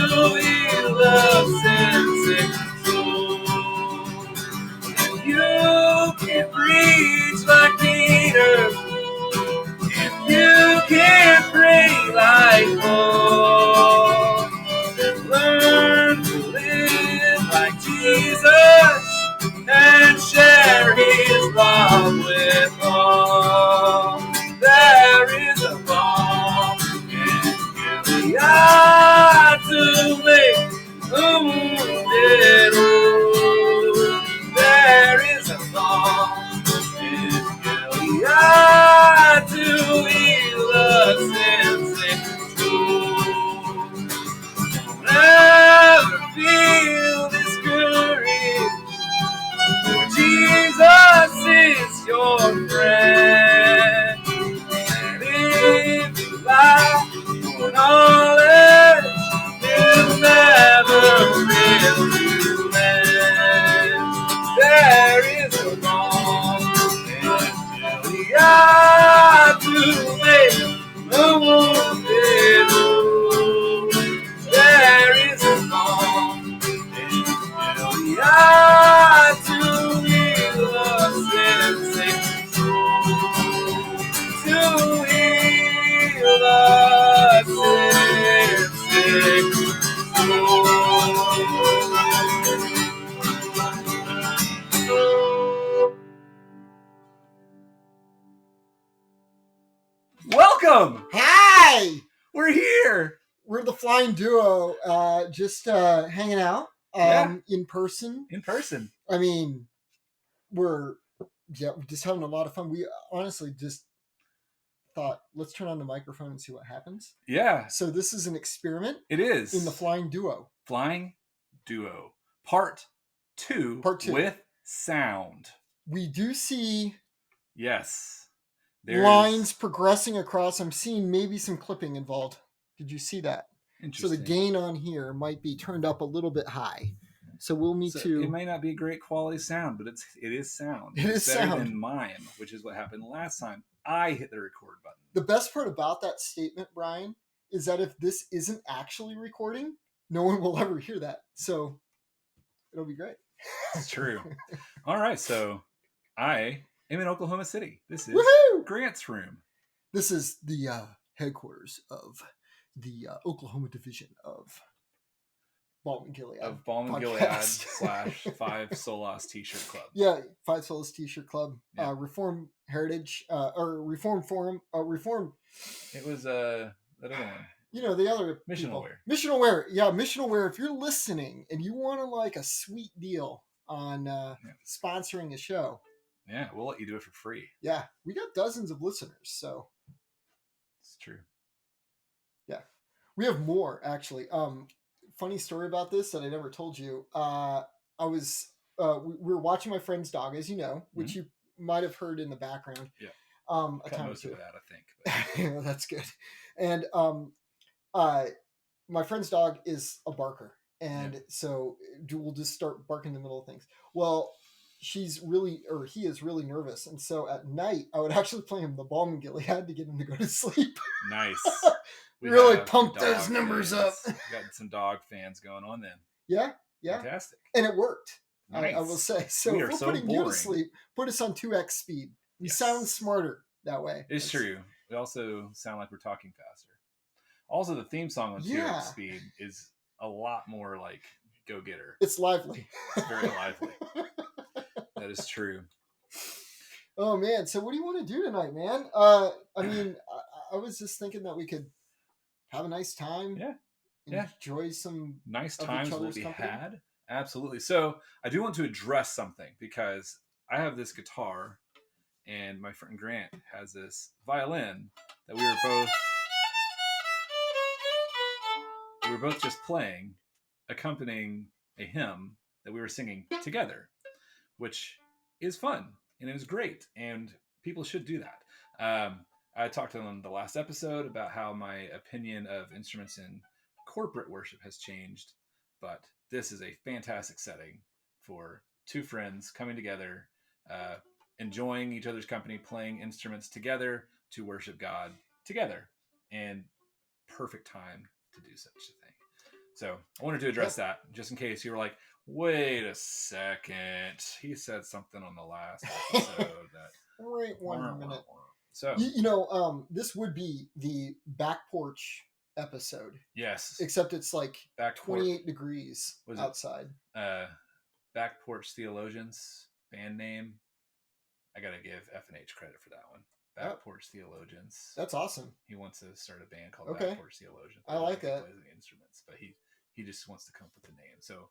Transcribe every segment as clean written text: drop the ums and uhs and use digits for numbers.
heal the sin-sick soul. You can preach like Peter, if you can pray like Paul, learn to live like Jesus and share his love with all. There is a balm in Gilead to make the wounded whole. There is a balm in Gilead to heal the sin-sick soul. Don't ever feel discouraged, for Jesus is your friend. And if you lack for knowledge, he'll never fail to lend. There is a balm in Gilead to make the wounded whole. There is a balm in Gilead to heal the sin-sick soul. To heal the sin-sick soul. Welcome! Hi! We're here! We're the Flying Duo, just hanging out in person. In person. I mean, we're just having a lot of fun. We honestly just thought, let's turn on the microphone and see what happens. Yeah. So this is an experiment. It is. In the Flying Duo. Flying Duo. Part 2. Part 2. With sound. We do see Yes. lines progressing across. I'm seeing maybe some clipping involved. Did you see that? So the gain on here might be turned up a little bit high. So we'll need to... It may not be great quality sound, but it is sound. It's better sound. than mine, which is what happened last time I hit the record button. The best part about that statement, Brian, is that if this isn't actually recording, no one will ever hear that. So it'll be great. It's true. All right, so I am in Oklahoma City. This is Woohoo! Grant's room. This is the headquarters of the Oklahoma division of Balm and Gilead. Of Balm and Gilead / Five Solas T-shirt club. Yeah, Five Solas T-shirt club. Yeah. Reform Heritage, or Reform Forum, Reform... It was the other one. You know, the other Missional Wear. Missional Wear. Yeah, Missional Wear. If you're listening and you want to like a sweet deal on sponsoring a show. Yeah, we'll let you do it for free. Yeah, we got dozens of listeners, so. It's true. Yeah. We have more, actually. Funny story about this that I never told you. We were watching my friend's dog, as you know, which you might have heard in the background. Yeah. A time most or two. of that, I think. Yeah, that's good. And my friend's dog is a barker, and so we'll just start barking in the middle of things. Well, he is really nervous, and so at night I would actually play him the Balm and Gilead to get him to go to sleep. Nice. Really pump those numbers up. Got some dog fans going on then. Yeah. Fantastic. And it worked. Nice. I will say. So if we're putting you to sleep, put us on 2x speed. We sound smarter that way. It's true. We also sound like we're talking faster. Also, the theme song on 2x speed is a lot more like go-getter. It's lively. It's very lively. That is true. Oh, man. So what do you want to do tonight, man? I mean, I was just thinking that we could have a nice time. Yeah. Enjoy some nice times will be had. Absolutely. So I do want to address something because I have this guitar and my friend Grant has this violin that we were both just playing, accompanying a hymn that we were singing together, which is fun and it was great and people should do that. I talked on the last episode about how my opinion of instruments in corporate worship has changed, but this is a fantastic setting for two friends coming together, enjoying each other's company, playing instruments together to worship God together, and perfect time to do such a thing. So I wanted to address that just in case you were like, wait a second, he said something on the last episode that. Wait 1 minute. So this would be the back porch episode. Yes. Except it's like back 28 degrees outside. Back Porch Theologians band name. I gotta give F&H credit for that one. Back Porch Theologians. That's awesome. He wants to start a band called Back Porch Theologians. I like that. He plays the instruments, but he just wants to come up with a name. So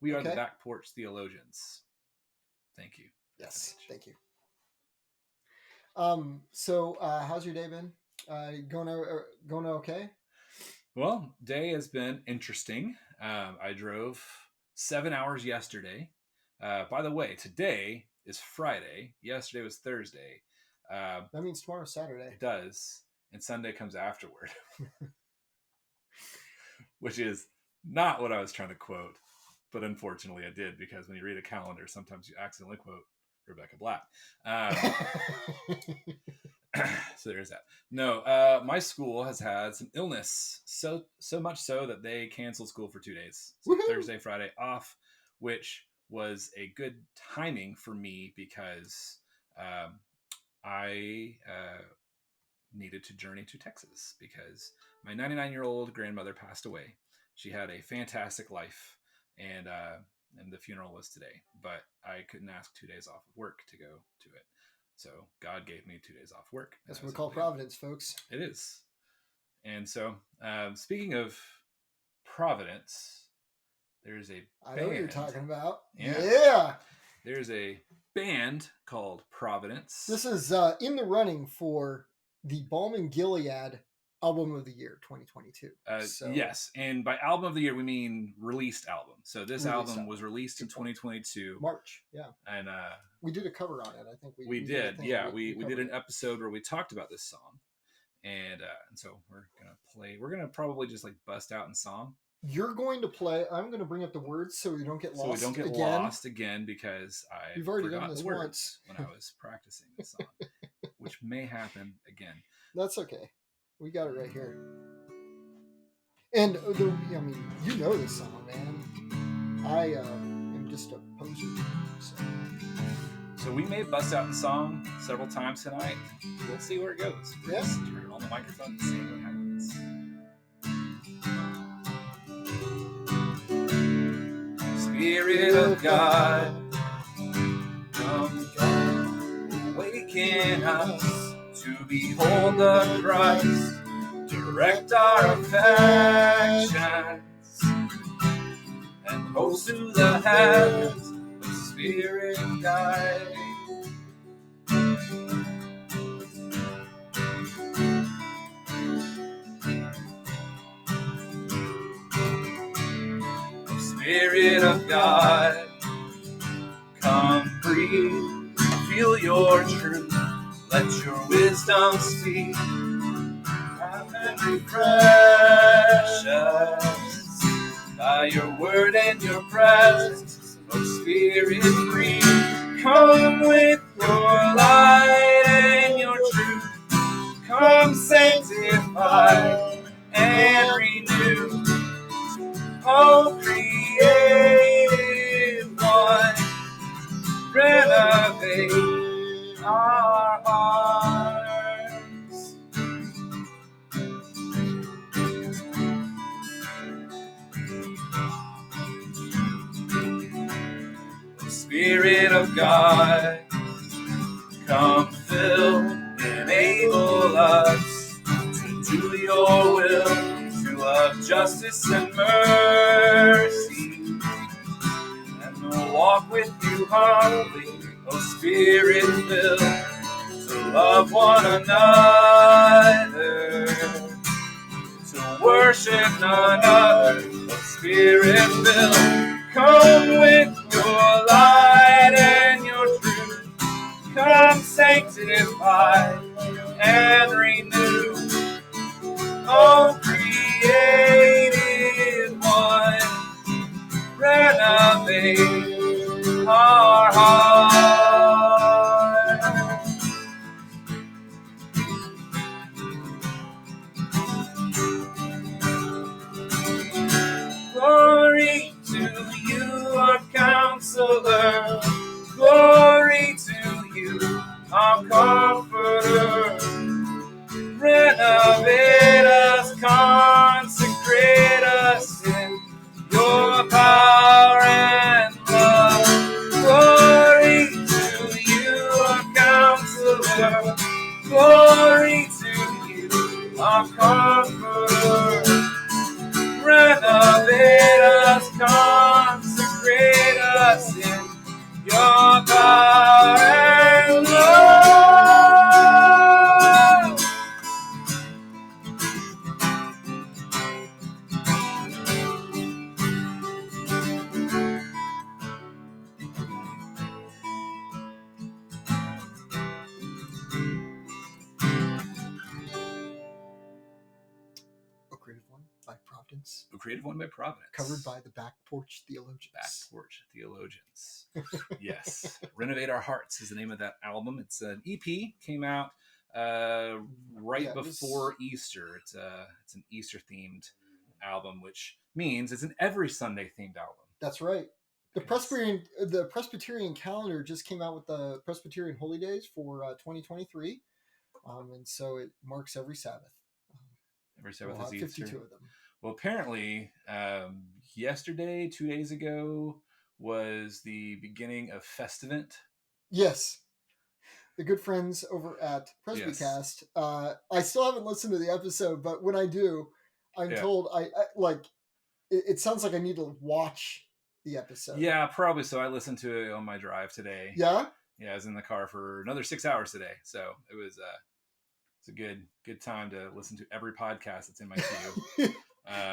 we are the Back Porch Theologians. Thank you. Yes, F&H. Thank you. So how's your day been? Going okay? Well, day has been interesting. I drove 7 hours yesterday. By the way, today is Friday. Yesterday was Thursday. That means tomorrow's Saturday. It does. And Sunday comes afterward. Which is not what I was trying to quote. But unfortunately I did, because when you read a calendar, sometimes you accidentally quote Rebecca Black. So there's that. No, my school has had some illness. So much so that they canceled school for 2 days. So Thursday, Friday off, which was a good timing for me because I needed to journey to Texas because my 99-year-old grandmother passed away. She had a fantastic life, and the funeral was today, but I couldn't ask 2 days off of work to go to it. So God gave me 2 days off work. That's what we call Providence, folks. It is. And so, speaking of Providence, there's a I know what you're talking about. Yeah. There's a band called Providence. This is in the running for the Balm and Gilead Album of the Year 2022. Yes, and by Album of the Year we mean released album. So this album was released in 2022, March. Yeah, and we did a cover on it. I think we did. We did an episode where we talked about this song, and so we're gonna probably just like bust out in song. You're going to play. I'm going to bring up the words so we don't get lost. So we don't get lost again because We've already done this once when I was practicing this song, which may happen again. That's okay. We got it right here. And you know this song, man. I am just a poser. So we may bust out in song several times tonight. We'll see where it goes. We're just turn on the microphone and see what happens. Spirit of God, come awaken us to behold the Christ, direct our affections, and host to the heavens, the Spirit guide. Spirit of God, come breathe, feel your truth, let your wisdom speak, come and refresh us by your word and your presence, oh Spirit free, come with your light and your truth, come sanctify and renew. Oh, creative one, renovate our hearts. The Spirit of God, come fill, enable us to do your will. Of justice and mercy, and we'll walk with you humbly, O Spirit filled, to love one another, to worship none other, O Spirit filled, come with your light and your truth, come sanctify and renew. Oh, created one, renovate our hearts. Providence. A creative one by Providence. Covered by the Back Porch Theologians. Back Porch Theologians. Yes. Renovate Our Hearts is the name of that album. It's an EP, came out before Easter. It's an Easter themed album, which means it's an every Sunday themed album. That's right. The Presbyterian calendar just came out with the Presbyterian Holy Days for 2023, and so it marks every Sabbath. Every Sabbath we'll is have Easter. 52 of them. Well, apparently, yesterday, 2 days ago, was the beginning of Festivent. Yes. The good friends over at Presbycast. Yes. I still haven't listened to the episode, but when I do, I'm told I like. It sounds like I need to watch the episode. Yeah, probably so. I listened to it on my drive today. Yeah? Yeah, I was in the car for another 6 hours today. So it was it's a good time to listen to every podcast that's in my queue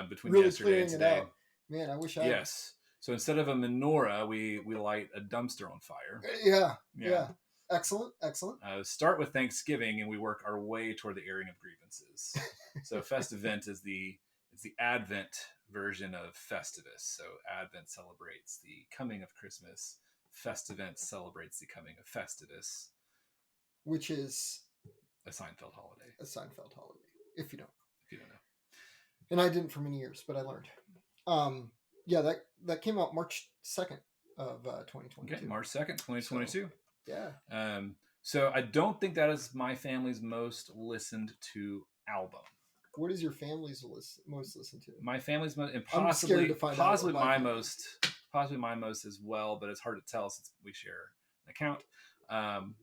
between really yesterday and today. Man, I wish I... Yes. So instead of a menorah, we light a dumpster on fire. Yeah. Excellent. Start with Thanksgiving and we work our way toward the airing of grievances. So Festivent is the Advent version of Festivus. So Advent celebrates the coming of Christmas. Festivent celebrates the coming of Festivus, which is a Seinfeld holiday. If you don't know. And I didn't for many years, but I learned. That came out March 2nd of 2022. Okay, March 2nd, 2022. So, yeah. So I don't think that is my family's most listened to album. What is your family's most listened to? My family's most, and possibly my most as well, but it's hard to tell since we share an account.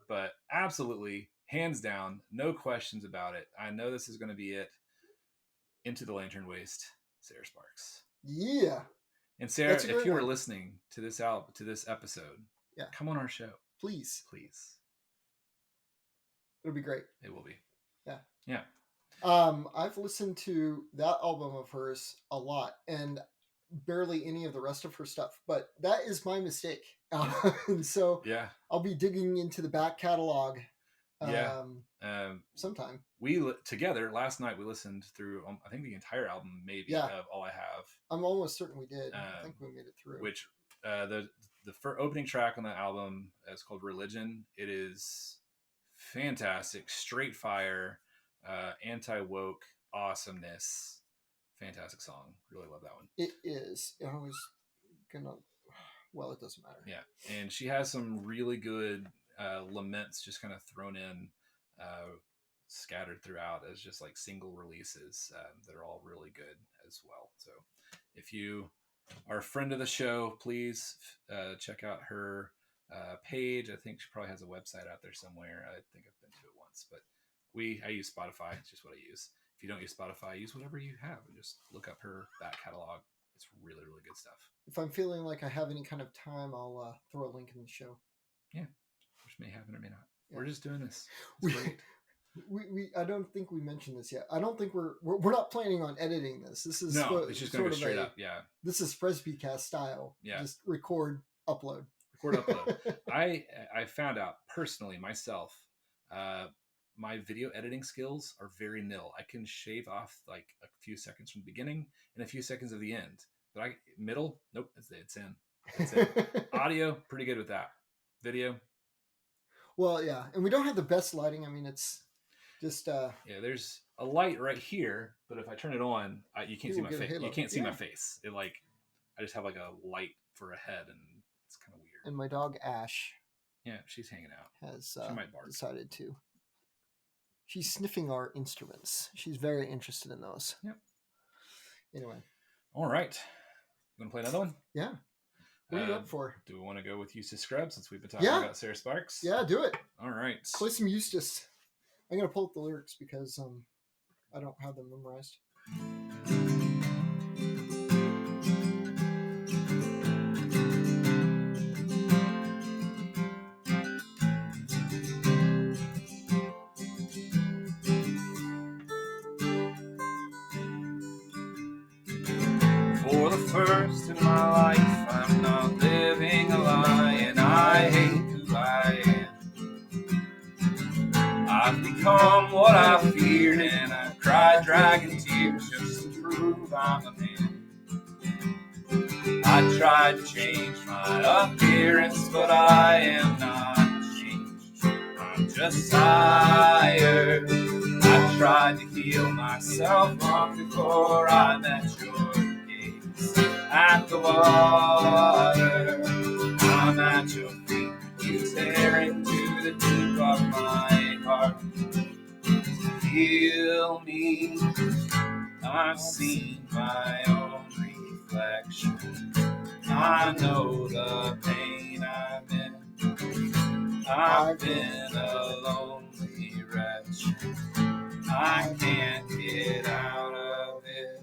But absolutely, hands down, no questions about it. I know this is going to be it. Into the Lantern Waste, Sarah Sparks. Yeah. And Sarah, if you are listening to this episode, come on our show. Please. It'll be great. It will be. Yeah. I've listened to that album of hers a lot and barely any of the rest of her stuff, but that is my mistake. And so I'll be digging into the back catalog sometime. We together last night, we listened through, I think the entire album, maybe of All I Have. I'm almost certain we did. I think we made it through. Which the opening track on the album is called Religion. It is fantastic, straight fire, anti-woke awesomeness. Fantastic song. Really love that one. It is. I was gonna. Well, it doesn't matter. Yeah, and she has some really good laments just kind of thrown in, scattered throughout as just like single releases that are all really good as well. So if you are a friend of the show, please check out her page. I think she probably has a website out there somewhere. I think I've been to it once, but I use Spotify. It's just what I use. If you don't use Spotify, use whatever you have and just look up her back catalog. It's really, really good stuff. If I'm feeling like I have any kind of time, I'll throw a link in the show. Yeah, which may happen or may not. Yeah. We're just doing this. It's great. We I don't think we mentioned this yet. I don't think we're not planning on editing this. This is it's just going to go straight up. Yeah. This is Presbycast style. Yeah. Just record, upload. I found out personally myself, my video editing skills are very nil. I can shave off like a few seconds from the beginning and a few seconds of the end. But middle, nope, it's in. Audio, pretty good with that. Video. Well, yeah, and we don't have the best lighting. I mean, it's just there's a light right here, but if I turn it on, you can't see my face. You can't see my face. I just have like a light for a head, and it's kind of weird. And my dog Ash, she's hanging out. She might bark. Decided to. She's sniffing our instruments. She's very interested in those. Yep. Anyway. All right. You want to play another one? Yeah. What are you up for? Do we want to go with Eustace Scrubb since we've been talking about Sarah Sparks? Yeah, do it. All right. Play some Eustace. I'm going to pull up the lyrics because I don't have them memorized. For the first in my life, I'm not living a lie, and I hate who I am. I've become what I feared, and I cried dragging tears just to prove I'm a man. I tried to change my appearance, but I am not changed. I'm just tired. I tried to heal myself long before I met your gaze at the water. I'm at your feet. You tear into the deep of my heart. Heal me. I've seen my own reflection. I know the pain I'm in. I've been a lonely wretch. I can't get out of it.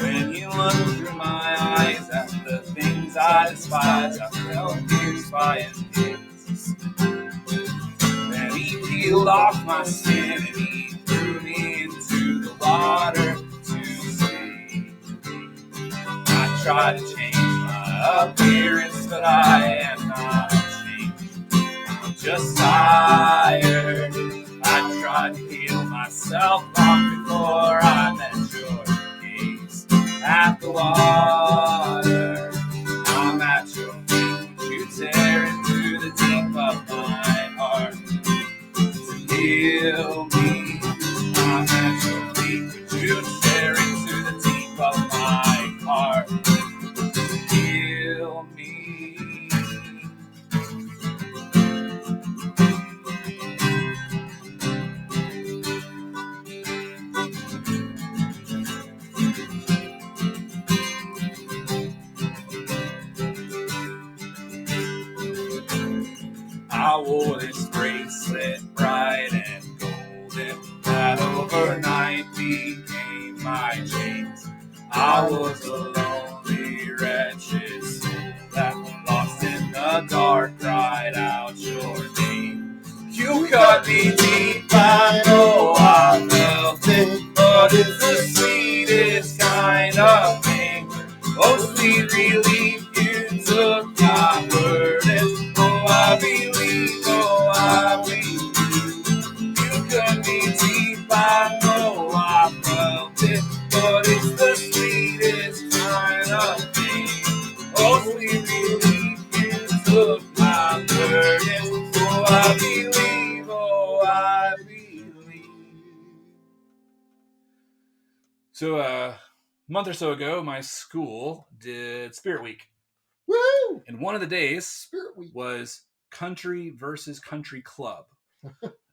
When you look through my eyes at the things I despise, I felt pierced by his gaze. Then he peeled off my skin and he threw me into the water to save me. I tried to change my appearance, but I am not changed. I'm just tired. I tried to heal myself long before I met your gaze at the water. I'm at your feet. You tear into the deep of my heart to heal me. I'm at your feet. You tear into the deep of my heart to heal me. I wore this bracelet bright and golden that overnight became my chains. I was a lonely, wretched soul that lost in the dark cried out your name. You cut me deep, I know I felt it, but it's the sweetest kind of pain. Oh, sweet relief, you took my burden. Oh, I believe, oh, I believe. You cut me deep, I know I felt it, but it's the sweetest kind of pain. Oh, sweet relief, you took my burden. Oh, I believe, oh, I believe. So, a month or so ago, my school did Spirit Week. Woo! And one of the days Spirit Week was country versus country club.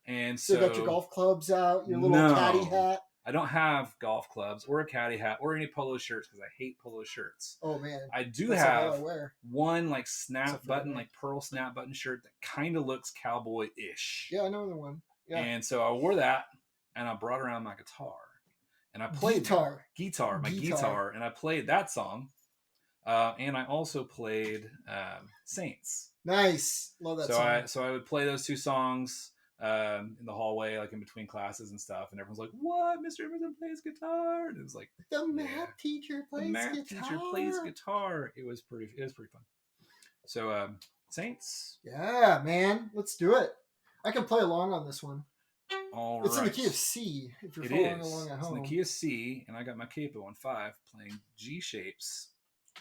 And so so you got your golf clubs out, your little caddy hat. I don't have golf clubs or a caddy hat or any polo shirts because I hate polo shirts. Oh man. I do That's have all I wear. one like snap button, me. like pearl snap button shirt that kind of looks cowboy-ish. Yeah, I know the one. Yeah. And so I wore that and I brought around my guitar. And I played my guitar, and I played that song. And I also played Saints. Nice. Love that song. So I would play those two songs in the hallway, like in between classes and stuff. And everyone's like, "What? Mr. Emerson plays guitar?" And it was like, the math teacher plays guitar. It was pretty fun. So Saints. Yeah, man. Let's do it. I can play along on this one. All it's right. in the key of C if you're following along at home. It's in the key of C, and I got my capo on 5 playing G shapes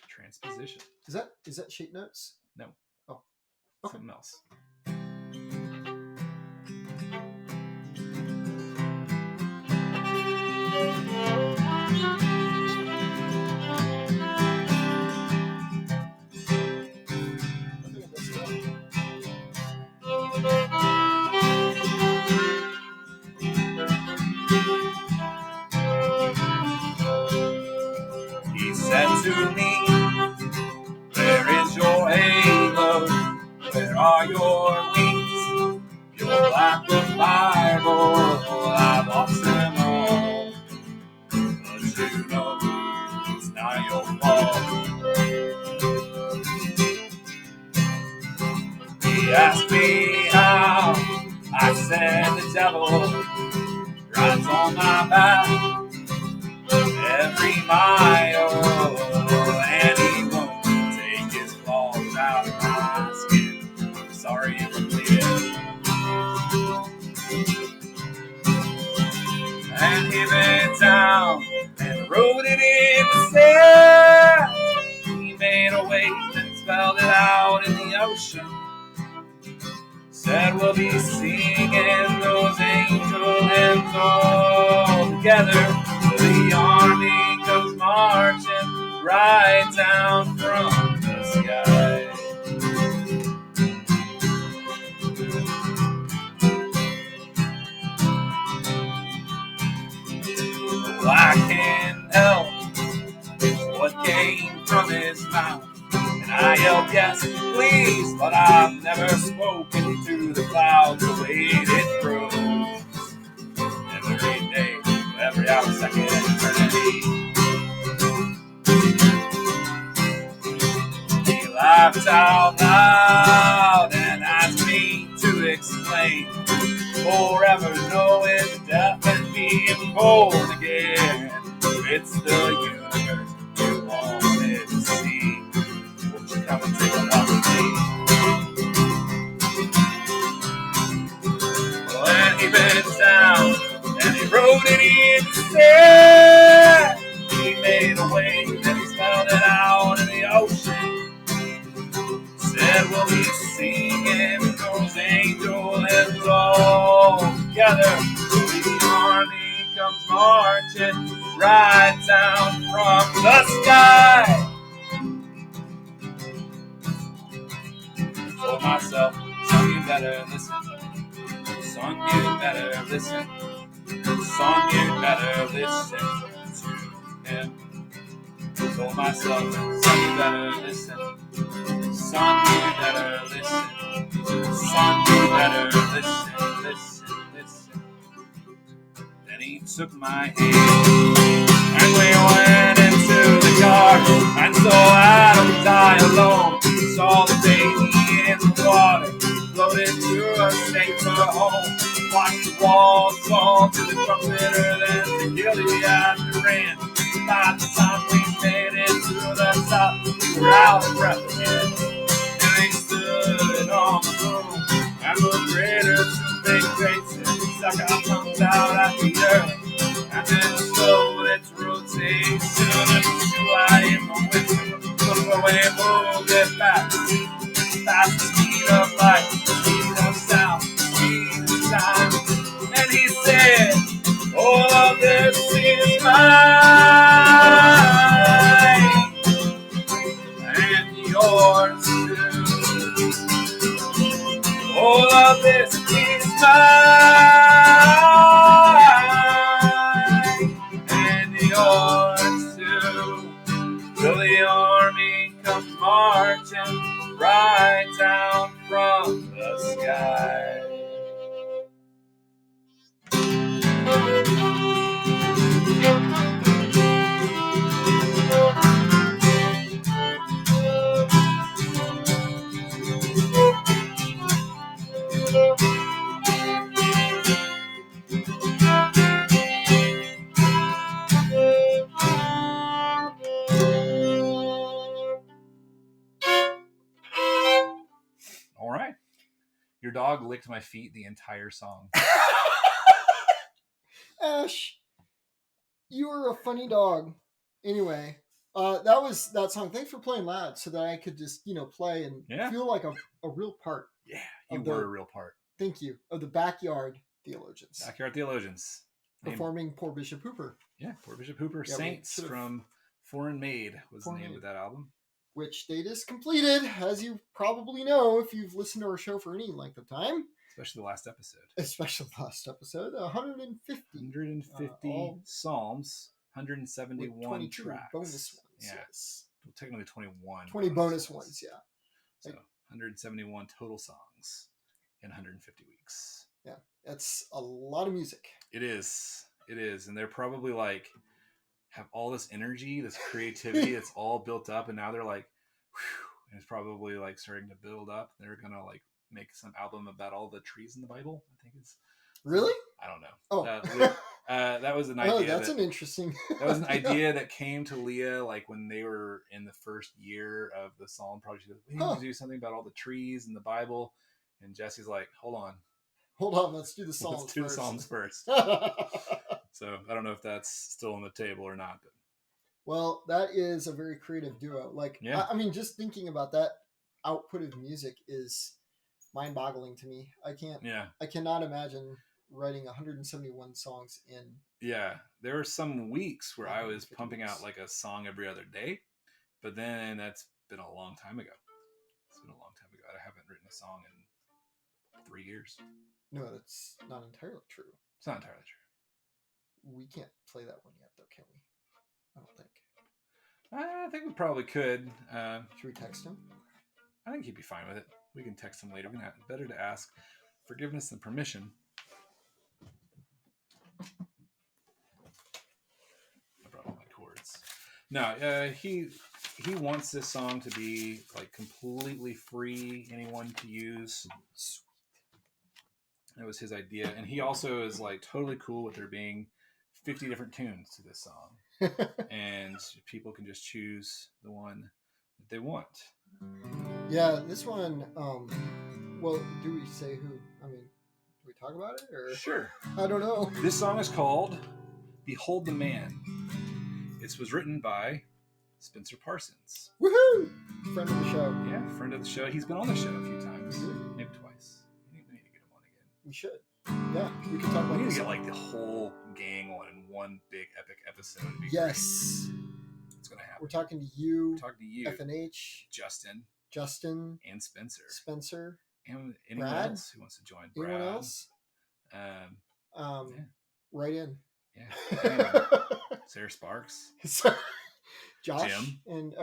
transposition. Is that shape notes? No. Oh. Okay. Something else. He said to me, "Where is your halo? Where are your wings? Your black book Bible, I've lost them all. But you know, it's not your fault." He asked me how. I said the devil rides on my back every mile, and he won't take his claws out of my skin. I'm sorry if I'm bleeding. wrote it in the sand. He made a wave and spelled it out in the ocean. Said we'll be singing those angel hymns all together. The army comes marching right down from the sky. Well, I can't help what came from his mouth. And I yelled, yes, please, but I've never spoken to the clouds the way it grows. Every day, every hour, second, eternity. He laughed out loud and asked me to explain. Forever knowing death and being born again. It's the universe you wanted to see. Won't you come and take a walk with me? Well, and he bent down and he wrote it in the sand. He made a wave and he spelled it out in the ocean. Said we'll be singing those angel hymns all together. The army comes marching right down from the sky. Told myself, son, you better listen. Son, you better listen. Son, you better listen to him. Told myself, son, you better listen. Son, you better listen. Son, you better listen, listen, listen. Then he took my hand, and we went into the car, and saw Adam die alone. Saw the baby in the water, floated to a safer home. Watched the walls fall to the trumpeter, then the Gilead ran. By the time we made it to the top, we were out of breath again. They stood on the moon and the craters to big faces stuck our tongues out at the earth, and then slowed its rotation and flew out in the wind. Took away, moved it back, fast the speed of light, speed of sound, speed of time. And he said, all of this is mine and yours too. All of this is mine and yours too. Till the army comes marching right down from the sky. All right. Your dog licked my feet the entire song. Ash, you were a funny dog. Anyway, that was that song. Thanks for playing loud so that I could just, play and feel like a real part. Yeah, you were a real part. Thank you. Of the Backyard Theologians. Backyard Theologians. Performing Poor Bishop Hooper. Yeah, Poor Bishop Hooper. Yeah, Saints from Foreign Maid was the name of that album. Which they just completed, as you probably know if you've listened to our show for any length of time. Especially the last episode. 150. 150 psalms, 171 tracks. Bonus ones, yeah. Yes. Well, technically 21. 20 bonus ones, yeah. So 171 total songs in 150 weeks. Yeah, that's a lot of music. It is. It is. And they're probably like, have all this energy, this creativity that's all built up, and now they're like, whew, and it's probably like starting to build up. They're gonna like make some album about all the trees in the Bible. I think it's really. I don't know. Oh, that was an idea. Oh, that's an interesting. That was an idea that came to Leah like when they were in the first year of the Psalm Project. She goes, we need to do something about all the trees in the Bible, and Jesse's like, hold on, let's do the Psalms. Let's do the Psalms first. So I don't know if that's still on the table or not, but Well, that is a very creative duo. Like, Yeah. I mean, just thinking about that output of music is mind-boggling to me. Yeah. I cannot imagine writing 171 songs in. Yeah. There were some weeks where I was 150 pumping weeks. out like a song every other day, but then that's been a long time ago. It's been a long time ago. I haven't written a song in 3 years. No, that's not entirely true. It's not entirely true. We can't play that one yet, though, can we? I don't think. I think we probably could. Should we text him? I think he'd be fine with it. We can text him later. Better to ask forgiveness than permission. I brought all my chords. No, he wants this song to be like completely free, anyone to use. That was his idea, and he also is like totally cool with there being 50 different tunes to this song, and people can just choose the one that they want. Yeah, this one. Well, do we say who? I mean, do we talk about it or? Sure. I don't know. This song is called "Behold the Man." This was written by Spencer Parsons. Woohoo! Friend of the show. Yeah, friend of the show. He's been on the show a few times, maybe twice. We need to get him on again. We should. Yeah, we can talk about We need this. to get like the whole gang on in one big epic episode. It'd be Yes. great. It's gonna happen. We're talking to you. We're talking to you, FNH, Justin, Justin, and Spencer, and anyone Brad? else who wants to join. Brad. anyone else? Yeah. Right in. Yeah. Anyone. Sarah Sparks. So, Josh Jim. and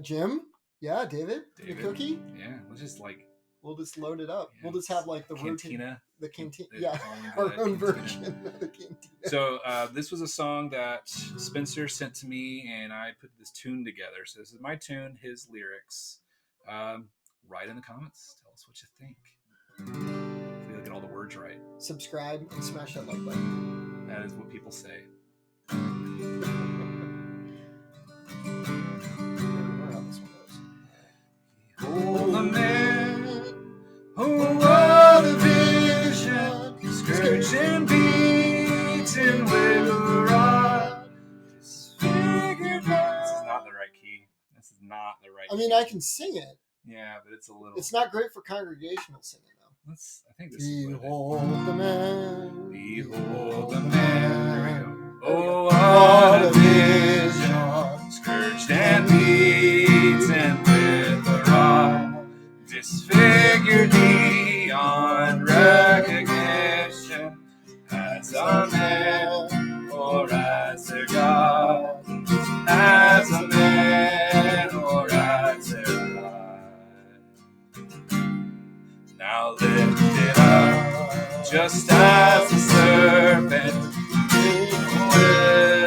Jim. Yeah, David. The cookie. Yeah, we'll just like We'll just load it up. Yeah, We'll just have like the Cantina. the cantina. They Yeah, call them our the own Cantina. version of the cantina. So this was a song that Spencer sent to me, and I put this tune together. So this is my tune, his lyrics. Write in the comments. Tell us what you think. Hopefully, I'll get all the words right. Subscribe and smash that like button. That is what people say. Behold the man, oh what a vision, scourged and beaten with a rod, disfigured. This is not the right key. This is not the right I mean, key. I can sing it. Yeah, but it's a little. It's not great for congregational singing, though. I think this is what it is. Behold the man. Behold the man. Here we go. Oh, what a vision, scourged and beaten with a rod, disfigured beyond recognition, as a man or as a God, as a man or as a God. Now lift it up, just as the serpent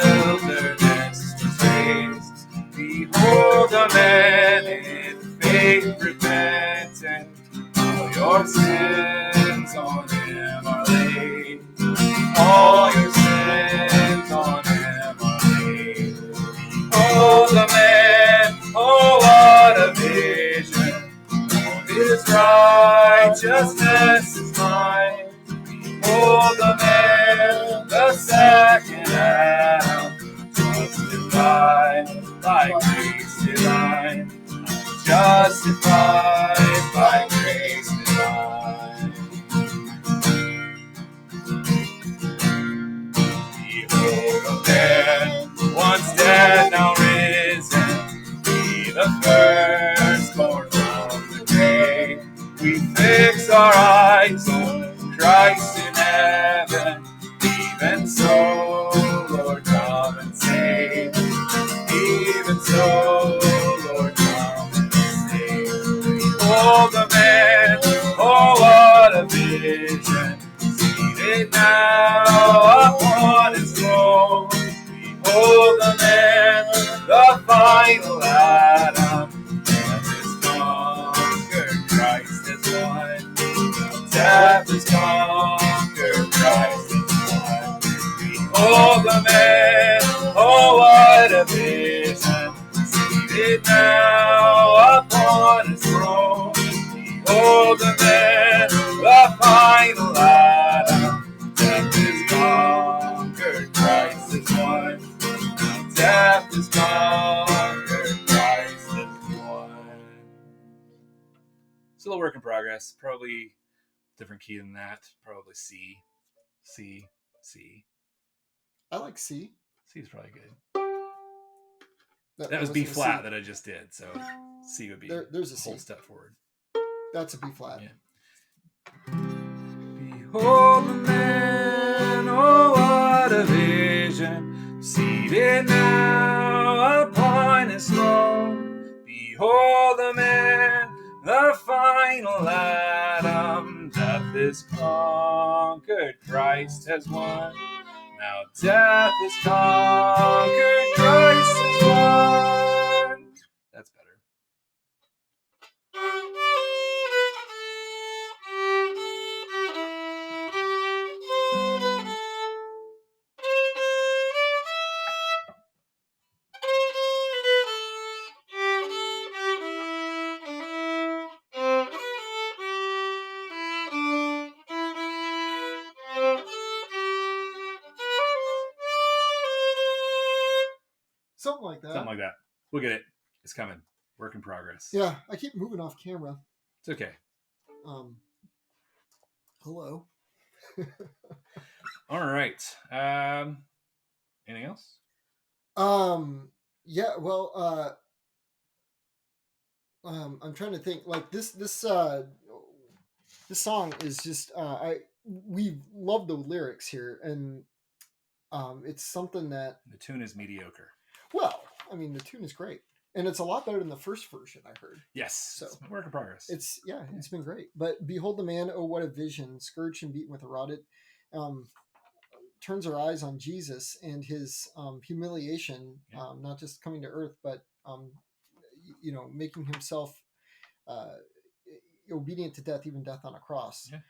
wilderness was raised. Behold a man in faith repentant, all your sins on him are laid. All your sins on him are laid. Behold a man, oh what a vision, all his righteousness is mine. Behold the man, the second Adam, justified by grace divine, justified by grace divine. Behold a man, once dead, now risen, be the firstborn from the grave. We fix our eyes on Christ in heaven, even so, Lord, come and save. Even so, Lord, come and save. Behold the man, oh what a vision, seated now upon his throne. Behold the man, the final Adam, death is conquered, Christ has won. Death is conquered, Christ is won. Behold the man, oh what a vision, seated now upon his throne. Behold the man, the final Adam, death is conquered, Christ is won. Death is conquered. progress. Probably different key than that. Probably C. I like C. C is probably good. That That was B wasn't a flat C. that I just did, so C would be There's a whole C. step forward. That's a B flat. Yeah. Behold the man, oh what a vision, seated now upon his throne. Behold the man, the final Adam, death is conquered, Christ has won. Now death is conquered, Christ has won. That's better. Something like that. Something like that. We'll get it. It's coming. Work in progress. Yeah, I keep moving off camera. It's okay. Hello. All right. Anything else? Yeah, well, I'm trying to think. Like this song is just we love the lyrics here, and it's something that, The tune is mediocre. well, I mean, the tune is great, and it's a lot better than the first version I heard. Yes. So It's work in progress. it's been great. But behold the man, oh what a vision, scourged and beaten with a rod. It turns our eyes on Jesus and his humiliation, not just coming to earth, but making himself obedient to death, even death on a cross. Yeah.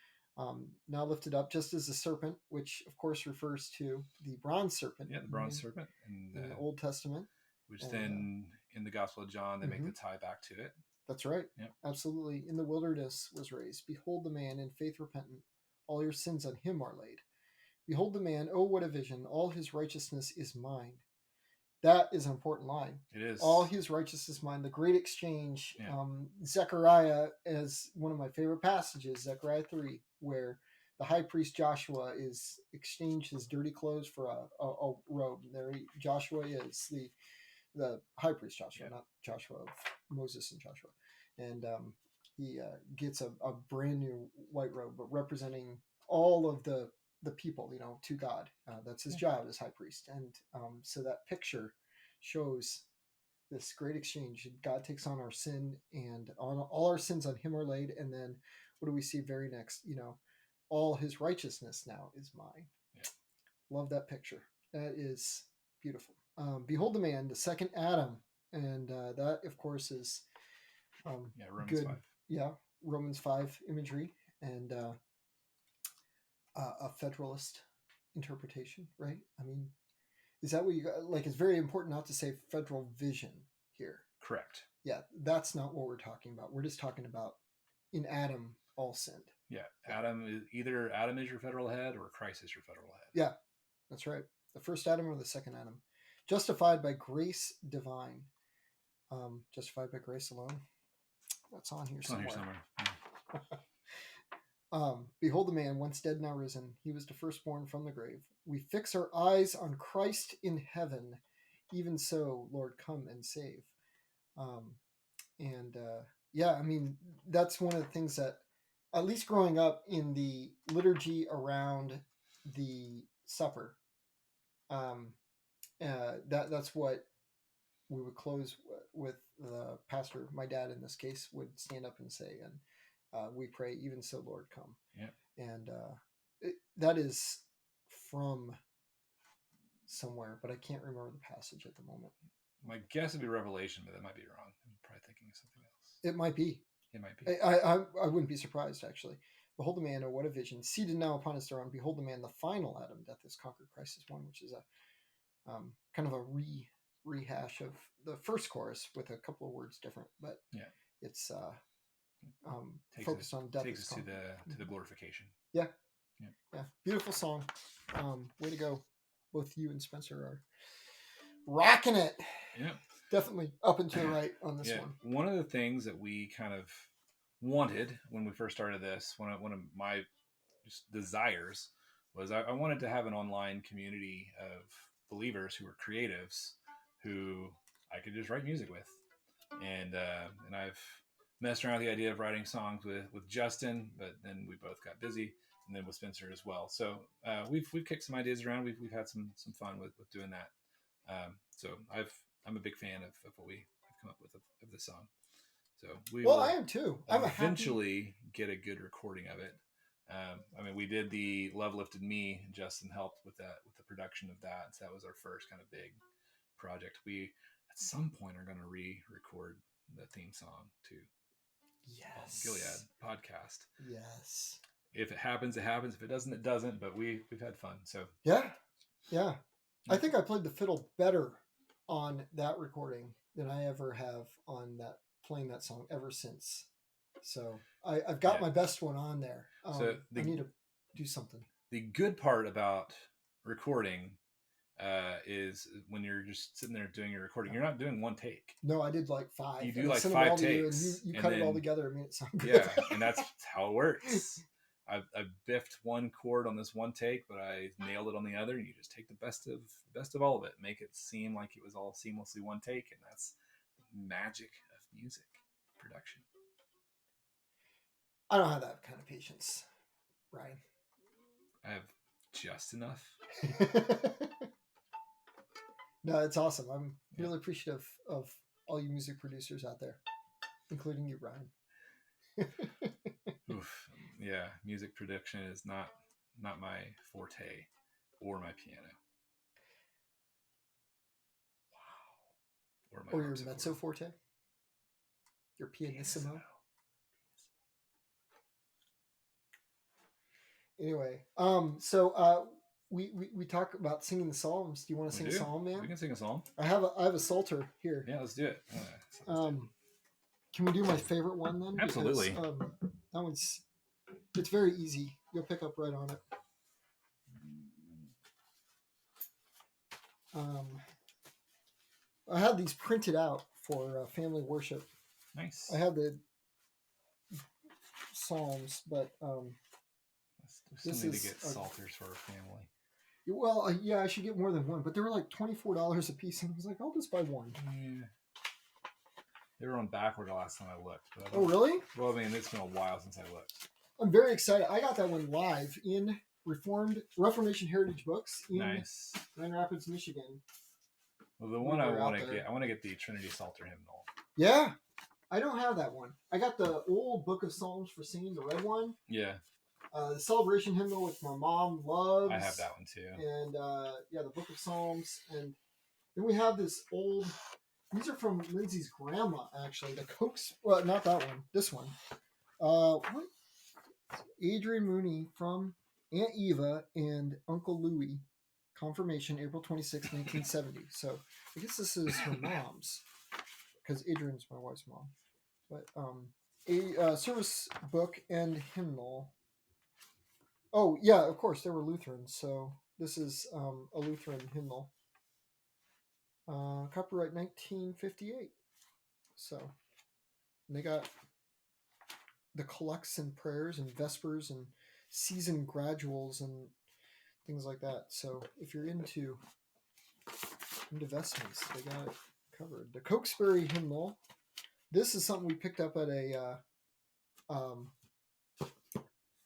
Now lifted up just as a serpent, which of course refers to the bronze serpent. Yeah, the bronze serpent in the Old Testament. Which then in the Gospel of John, they make the tie back to it. That's right. Yep. Absolutely. In the wilderness was raised. Behold the man, in faith repentant. All your sins on him are laid. Behold the man, oh what a vision. All his righteousness is mine. That is an important line. It is. All his righteousness is mine. The great exchange. Yeah. Zechariah is one of my favorite passages, Zechariah 3, where the high priest Joshua is exchanged his dirty clothes for a robe. There Joshua is the high priest Joshua, not Joshua of Moses and Joshua. And he gets a brand new white robe, but representing all of the people, to God. That's his job as high priest. And so that picture shows this great exchange. God takes on our sin, and on all our sins on him are laid. And then what do we see very next? All his righteousness now is mine. Yeah. Love that picture. That is beautiful. Behold the man, the second Adam. And that, of course, is Romans good. 5. Yeah, Romans 5 imagery and a federalist interpretation, right? I mean, is that what you got? Like, it's very important not to say federal vision here. Correct. Yeah, that's not what we're talking about. We're just talking about in Adam, all sinned. Yeah, either Adam is your federal head or Christ is your federal head. Yeah, that's right. The first Adam or the second Adam. Justified by grace divine. Justified by grace alone. That's on here somewhere. Behold the man, once dead, now risen. He was the firstborn from the grave. We fix our eyes on Christ in heaven. Even so, Lord, come and save. I mean, that's one of the things that, at least growing up in the liturgy around the supper, that's what we would close with. The pastor, my dad in this case, would stand up and say, and we pray, even so, Lord, come. Yeah. And that is from somewhere, but I can't remember the passage at the moment. My guess would be Revelation, but that might be wrong. I'm probably thinking of something else. It might be. It might be. I wouldn't be surprised, actually. Behold the man, oh what a vision, seated now upon his throne. Behold the man, the final Adam, death is conquered, Christ is won, which is a kind of a rehash of the first chorus with a couple of words different, but it's focused on death. Takes us to the glorification. Yeah. Beautiful song. Way to go. Both you and Spencer are rocking it. Yeah. Definitely up and to the right on this one. One of the things that we kind of wanted when we first started this, one of my just desires was I wanted to have an online community of believers who were creatives who I could just write music with, and I've messed around with the idea of writing songs with Justin, but then we both got busy, and then with Spencer as well. So we've kicked some ideas around. We've had some fun with doing that. So I'm a big fan of what we have come up with of this song. So we Well, will I am too. I'm a happy. eventually get a good recording of it. I mean, we did the Love Lifted Me. Justin helped with the production of that. So that was our first kind of big project. We at some point are going to re-record the theme song to Yes. Gilead podcast. Yes. If it happens, it happens. If it doesn't, it doesn't. But we've had fun. So yeah. I think I played the fiddle better on that recording than I ever have on that playing that song ever since. So I've got my best one on there. So I need to do something. The good part about recording is when you're just sitting there doing your recording, you're not doing one take. No, I did like 5. You do like 5 takes. You cut it all together. I mean, it sounds good. Yeah, and that's how it works. I biffed one chord on this one take, but I nailed it on the other. And you just take the best of all of it, make it seem like it was all seamlessly one take, and that's the magic of music production. I don't have that kind of patience, Bryan. I have just enough. No, it's awesome. I'm really appreciative of all you music producers out there, including you, Bryan. Oof. Yeah, music production is not my forte or my piano. Wow. Or your mezzo forte? Your pianissimo? Anyway, so we talk about singing the psalms. Do you want to sing a psalm, man? We can sing a psalm. I have a psalter here. Yeah, let's do it. Can we do my favorite one then? Absolutely. Because, that one's it's very easy. You'll pick up right on it. I had these printed out for family worship. Nice. I have the psalms, but we still need to get psalters for our family. Well, yeah, I should get more than one, but they were like $24 a piece, and I was like, I'll just buy one. Yeah. They were on backward the last time I looked. But oh, really? Well, I mean, it's been a while since I looked. I'm very excited. I got that one live in Reformation Heritage Books in Grand Rapids, Michigan. Well, the one I want to get the Trinity Psalter hymnal. Yeah, I don't have that one. I got the old Book of Psalms for Singing, the red one. Yeah. The Celebration hymnal, which my mom loves. I have that one too. And the Book of Psalms, and then we have this old. These are from Lindsay's grandma, actually. The Cokes. Well, not that one. This one. What? Adrian Mooney from Aunt Eva and Uncle Louie. Confirmation, April 26, 1970. So I guess this is her mom's, because Adrian's my wife's mom. But a service book and hymnal. Oh yeah, of course they were Lutherans. So this is a Lutheran hymnal. Copyright 1958. So they got the collects and prayers and vespers and season graduals and things like that. So if you're into vestments, they got it covered. The Cokesbury hymnal. This is something we picked up at a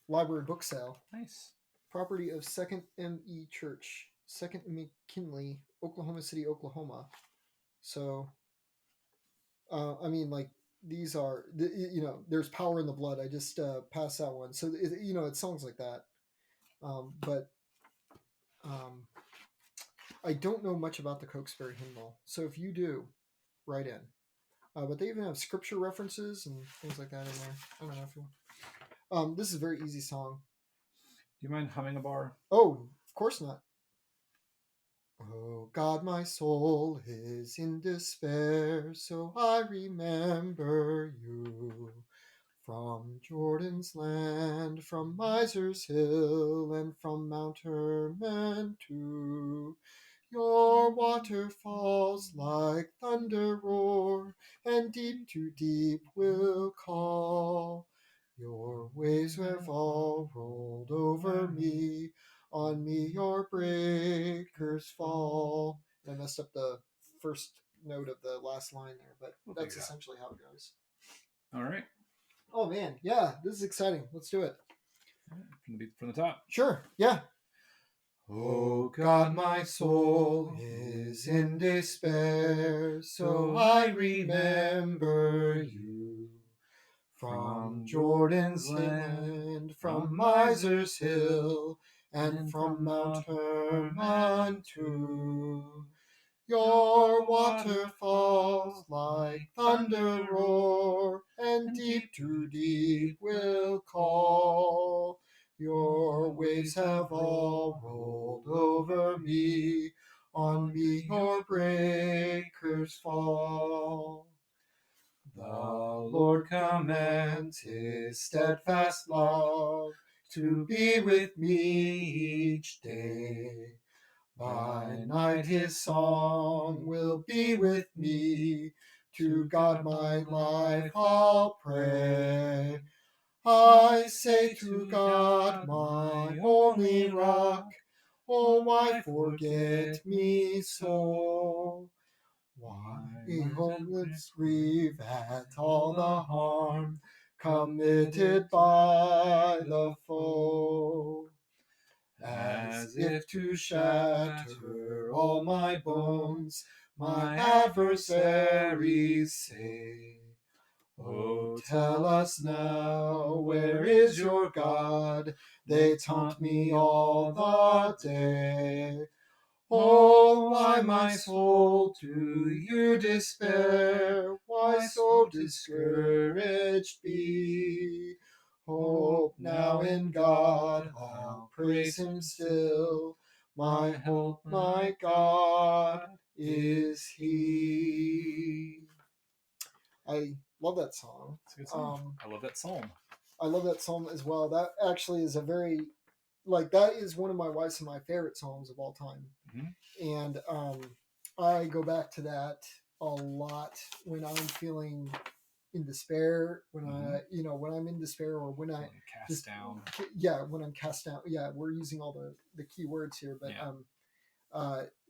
library book sale. Nice. Property of Second M.E. Church, Second McKinley, Oklahoma City, Oklahoma. So, I mean, like, these are, there's power in the blood. I just passed that one. So, it's songs like that. But I don't know much about the Cokesbury hymnal. So if you do, write in. But they even have scripture references and things like that in there. I don't know if you this is a very easy song. Do you mind humming a bar? Oh, of course not. Oh, God, my soul is in despair, so I remember you. From Jordan's land, from Miser's hill, and from Mount Hermon too. Your waterfalls like thunder roar, and deep to deep will call. Your waves have all rolled over me, on me your breakers fall. I messed up the first note of the last line there, but We'll that's figure it out. essentially how it goes. All right. Oh man, yeah, this is exciting. Let's do it. From the top. Sure, yeah. Oh God, my soul is in despair, so I remember you. From Jordan's land, from Miser's hill, and from Mount Hermon too. Your waterfalls like thunder roar, and deep to deep will call. Your waves have all rolled over me, on me your breakers fall. The Lord commands his steadfast love to be with me each day. By night his song will be with me, to God my life I'll pray. I say to God, my only rock, oh why forget me so? Why homeless grieve at all the harm committed by the foe? As if to shatter all my bones, my adversaries say, oh, tell us now, where is your God? They taunt me all the day. Oh, why, my soul, do you despair? Why so discouraged be? Hope now in God, I'll praise him still. My hope, my God, is he. I love that song. It's a good song. I love that psalm. I love that psalm as well. That actually is a very, that is one of my wife's and my favorite psalms of all time. Mm-hmm. And I go back to that a lot when I'm feeling in despair, when when I'm in despair, or when I cast down. Yeah, when I'm cast down. Yeah, we're using all the key words here, but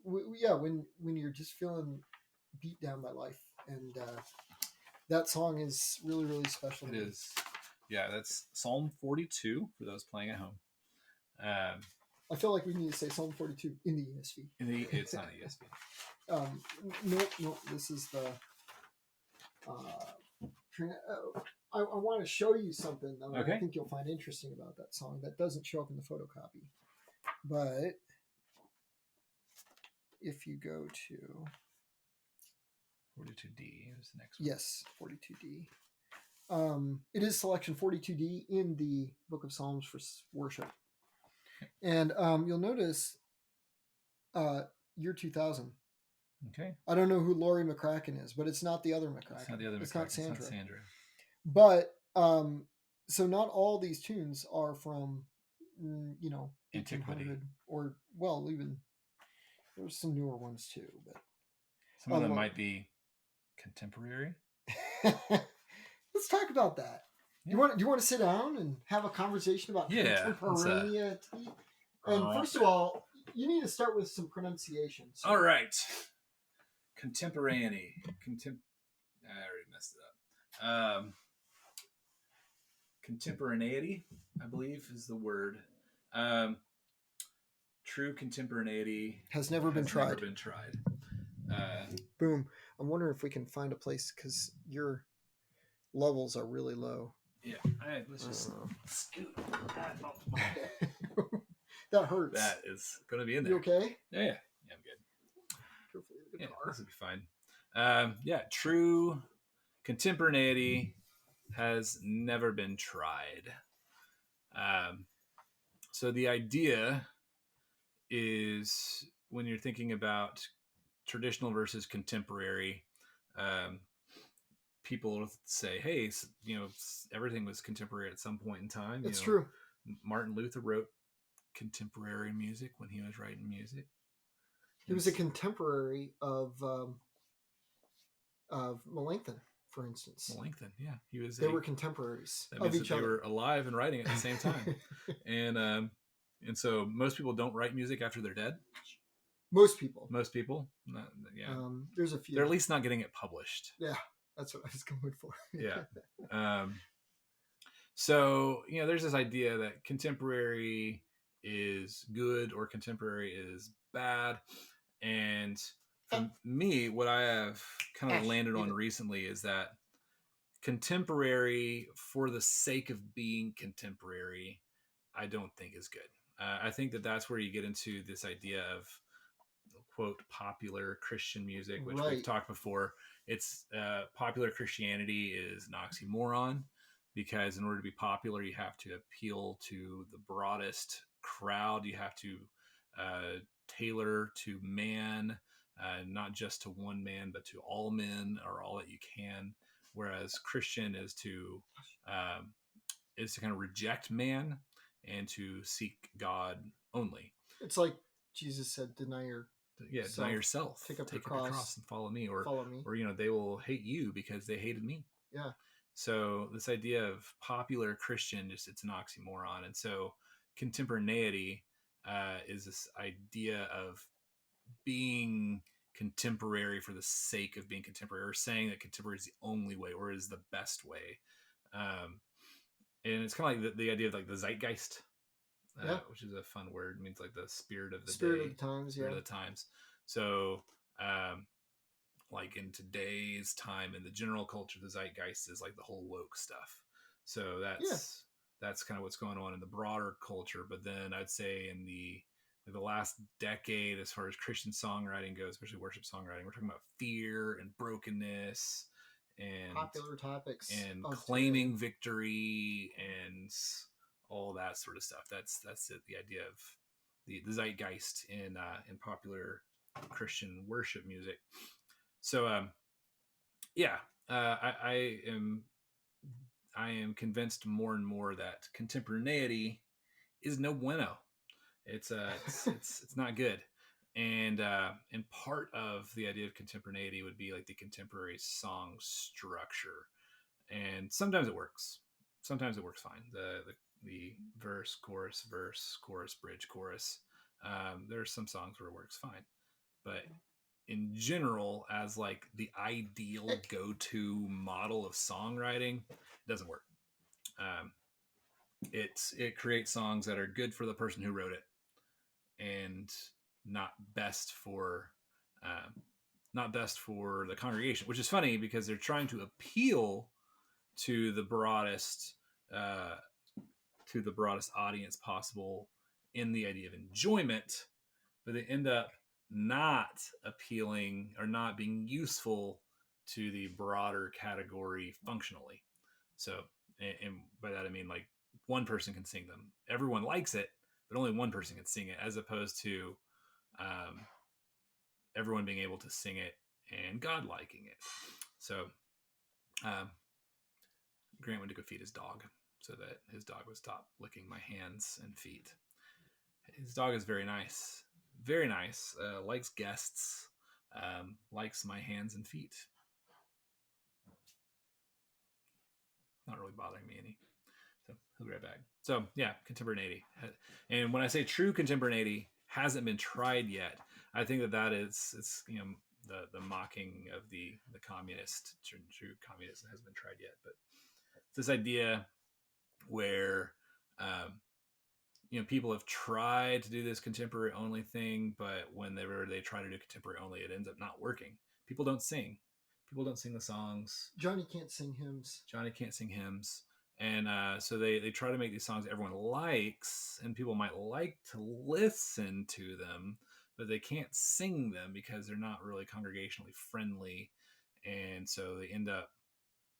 when you're just feeling beat down by life, and that song is really, really special. It is. Yeah, that's Psalm 42 for those playing at home. I feel like we need to say Psalm 42 in the ESV. It's not ESV. No, this is the. I want to show you something though. Okay. I think you'll find interesting about that song that doesn't show up in the photocopy. But if you go to 42D is the next one. Yes, 42D. It is selection 42D in the Book of Psalms for Worship. And you'll notice year 2000. Okay. I don't know who Laurie McCracken is, but it's not the other McCracken. It's not the other McCracken. It's not Sandra. It's not Sandra. But so not all these tunes are from antiquity, or even there's some newer ones too. But some of them might be contemporary. Let's talk about that. Yeah. Do you want to sit down and have a conversation about contemporaneity? And first of all, you need to start with some pronunciation. So. All right. Contemporaneity. I already messed it up. Contemporaneity, I believe, is the word. True contemporaneity has never been tried. Boom. I'm wondering if we can find a place because your levels are really low. Yeah. Let's just scoot that off. That hurts. That is going to be in there. You okay? Yeah, I'm good. Carefully with the guitar. This will be fine. True contemporaneity has never been tried. So the idea is when you're thinking about traditional versus contemporary, people say, hey, everything was contemporary at some point in time. It's true. Martin Luther wrote contemporary music when he was writing music. He was a contemporary of Melanchthon, for instance. Melanchthon, yeah, They were contemporaries That of means each that they other. were alive and writing at the same time, and so most people don't write music after they're dead. Most people. Yeah, there's a few. They're at least not getting it published. Yeah, that's what I was going for. Yeah. So there's this idea that contemporary is good or contemporary is bad, and for me, what I have kind of landed on recently is that contemporary, for the sake of being contemporary, I don't think is good. I think that that's where you get into this idea of quote popular Christian music, which we've talked before. It's popular Christianity is an oxymoron, because in order to be popular, you have to appeal to the broadest crowd. You have to tailor to man, not just to one man, but to all men, or all that you can. Whereas Christian is to kind of reject man and to seek God only. It's like Jesus said, deny yourself, take up your cross and follow me, or they will hate you because they hated me. Yeah. So this idea of popular Christian, it's an oxymoron. And so contemporaneity is this idea of being contemporary for the sake of being contemporary, or saying that contemporary is the only way or is the best way. And it's kind of like the idea of like the zeitgeist, which is a fun word. It means like the spirit of the day, of the times, spirit of the times. So, like in today's time, in the general culture, the zeitgeist is like the whole woke stuff. So that's kind of what's going on in the broader culture. But then I'd say in the last decade, as far as Christian songwriting goes, especially worship songwriting, we're talking about fear and brokenness and popular topics and claiming victory and all that sort of stuff. That's it, the idea of the zeitgeist in popular Christian worship music. So I am convinced more and more that contemporaneity is no bueno. It's not good. And part of the idea of contemporaneity would be like the contemporary song structure. And sometimes it works. Sometimes it works fine. The verse, chorus, bridge, chorus. There are some songs where it works fine. But in general, as like the ideal go-to model of songwriting, it doesn't work. It creates songs that are good for the person who wrote it, and not best for the congregation, which is funny because they're trying to appeal to the broadest audience possible in the idea of enjoyment, but they end up not appealing or not being useful to the broader category functionally. So, and by that I mean like one person can sing them, everyone likes it, but only one person can sing it, as opposed to everyone being able to sing it and God liking it. So Grant went to go feed his dog, so that his dog would stop licking my hands and feet. His dog is very nice. Very nice. Likes guests. Likes my hands and feet. Not really bothering me any. So he'll be right back. So yeah, contemporaneity. And when I say true contemporaneity hasn't been tried yet, I think that is, it's the mocking of the communist. True communism hasn't been tried yet, but it's this idea where people have tried to do this contemporary only thing, but whenever they try to do contemporary only, it ends up not working. People don't sing the songs. Johnny can't sing hymns. And so they try to make these songs that everyone likes, and people might like to listen to them, but they can't sing them because they're not really congregationally friendly. And so they end up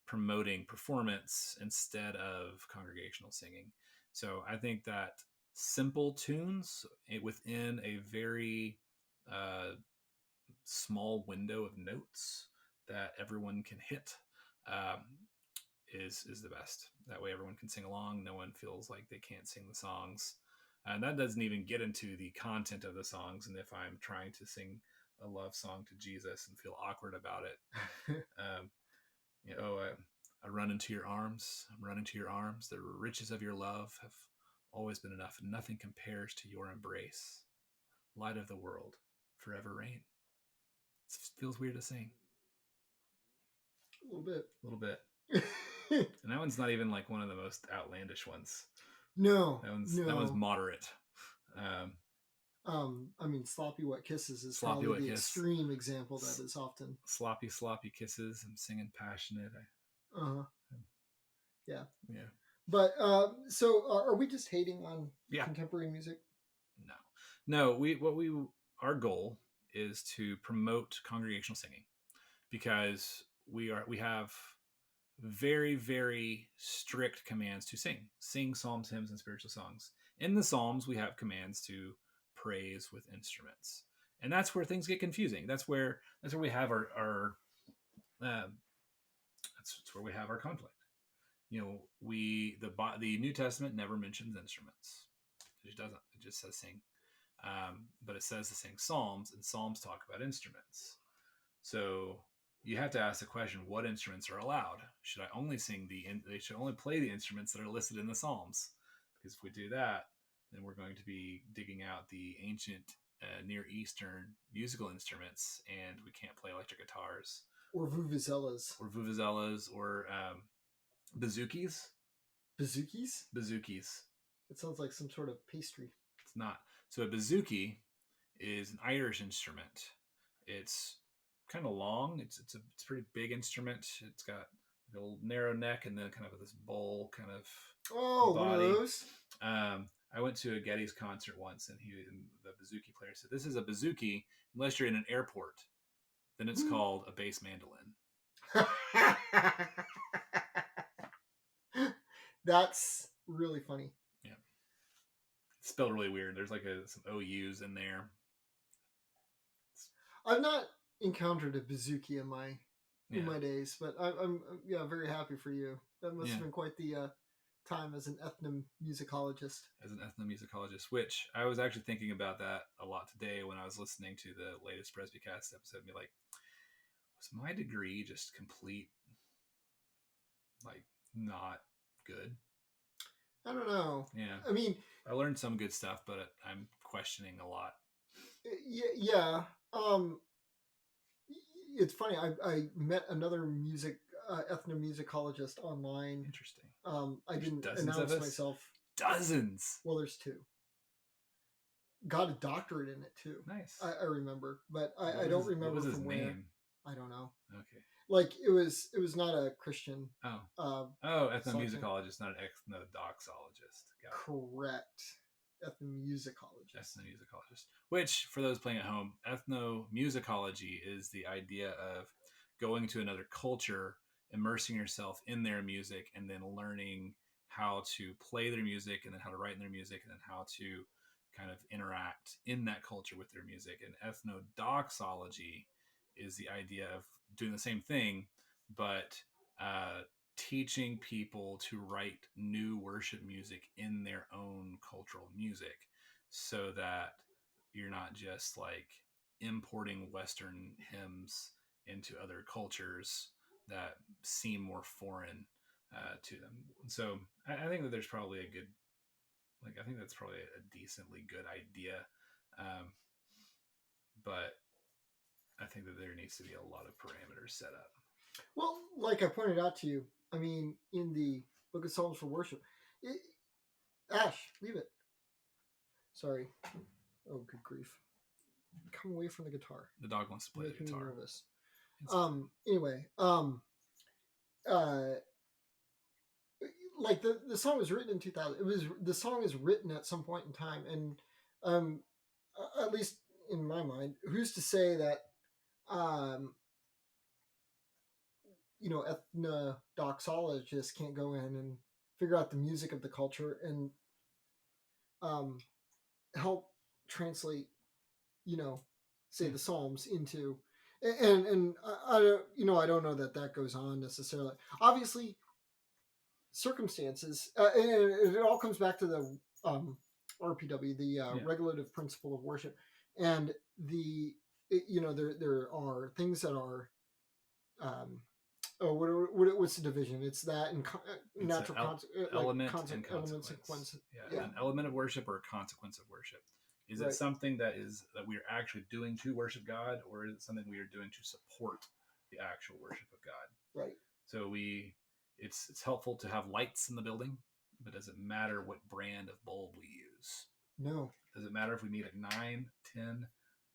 promoting performance instead of congregational singing. So I think that simple tunes within a very small window of notes that everyone can hit is the best. That way everyone can sing along. No one feels like they can't sing the songs. And that doesn't even get into the content of the songs. And if I'm trying to sing a love song to Jesus and feel awkward about it, I run into your arms. I'm running to your arms. The riches of your love have always been enough. Nothing compares to your embrace. Light of the world, forever reign. It feels weird to sing. A little bit. A little bit. And that one's not even like one of the most outlandish ones. No. That one's moderate. I mean, sloppy wet kisses is probably the extreme example that is often. Sloppy kisses. I'm singing passionate. Yeah. Yeah. But so are we just hating on contemporary music? No. Our goal is to promote congregational singing, because we have very, very strict commands to sing psalms, hymns, and spiritual songs. In the Psalms, we have commands to praise with instruments, and that's where things get confusing. That's where we have our that's where we have our conflict. The New Testament never mentions instruments. It just doesn't. It just says sing. But it says to sing psalms, and psalms talk about instruments. So you have to ask the question: what instruments are allowed? Should I only sing they should only play the instruments that are listed in the psalms? Because if we do that, then we're going to be digging out the ancient Near Eastern musical instruments, and we can't play electric guitars or vuvuzelas or bazookies. Bazookies. It sounds like some sort of pastry. It's not. So a bouzouki is an Irish instrument. It's kind of long. It's a pretty big instrument. It's got a little narrow neck and then kind of this bowl kind of body. One of those. I went to a Geddes concert once, and the bouzouki player said, "This is a bouzouki unless you're in an airport. Then it's called a bass mandolin." That's really funny. Yeah. It's spelled really weird. There's like some OUs in there. I've not encountered a bouzouki in my days, but I'm very happy for you. That must have been quite the time as an ethnomusicologist. Which I was actually thinking about that a lot today when I was listening to the latest Presbycast episode. And be like, was my degree just complete, like, not good? I don't know. Yeah. I mean, I learned some good stuff, but I'm questioning a lot. Yeah. It's funny. I met another ethnomusicologist online. Interesting. I didn't announce myself. Dozens. Well, there's two. Got a doctorate in it too. Nice. I remember, but I don't remember what was his from name. Where. I don't know. Okay. Like it was not a Christian. Ethnomusicologist, not an ethnodoxologist. Correct. Ethnomusicologist. Which, for those playing at home, ethnomusicology is the idea of going to another culture, immersing yourself in their music, and then learning how to play their music, and then how to write in their music, and then how to kind of interact in that culture with their music. And ethnodoxology is the idea of doing the same thing, but teaching people to write new worship music in their own cultural music, so that you're not just like importing Western hymns into other cultures that seem more foreign to them. So I think that there's probably I think that's probably a decently good idea. But I think that there needs to be a lot of parameters set up. Well, like I pointed out to you, I mean, in the Book of Psalms for Worship, Ash, leave it. Sorry. Oh, good grief. Come away from the guitar. The dog wants to play the guitar. Me nervous. Anyway, like the song was written in 2000. The song is written at some point in time, and at least in my mind, who's to say that ethnodoxologists can't go in and figure out the music of the culture and help translate, say the Psalms into, and I don't know that goes on necessarily. Obviously, circumstances, and it all comes back to the RPW, the regulative principle of worship, and there are things that are what's the division? It's that and natural element and consequence. Yeah, an element of worship or a consequence of worship. Is it something that we are actually doing to worship God, or is it something we are doing to support the actual worship of God? Right. So it's helpful to have lights in the building, but does it matter what brand of bulb we use? No. Does it matter if we meet at 9, 10,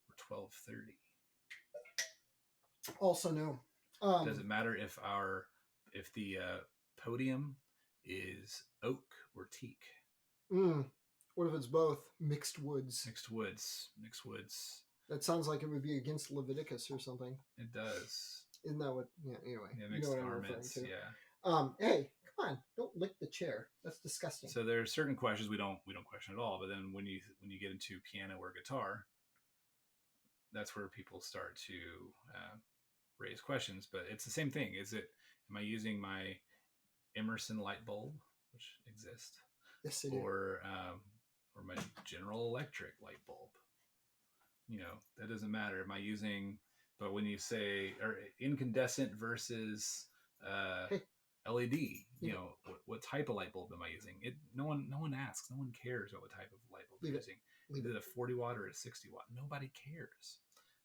or 12:30? Also, no. Does it matter if the podium is oak or teak? What if it's both? Mixed woods. Mixed woods. That sounds like it would be against Leviticus or something. It does. Isn't that what? Yeah. Anyway, mixed what garments. I'm referring to. Hey, come on! Don't lick the chair. That's disgusting. So there are certain questions we don't question at all. But then when you get into piano or guitar, that's where people start to raise questions. But it's the same thing. Am I using my Emerson light bulb, which exists? Yes, it is. Or my General Electric light bulb? That doesn't matter. Am I using? But when you say incandescent versus LED, what type of light bulb am I using? No one asks. No one cares about what type of light bulb you're using. Is it a 40 watt or a 60 watt? Nobody cares.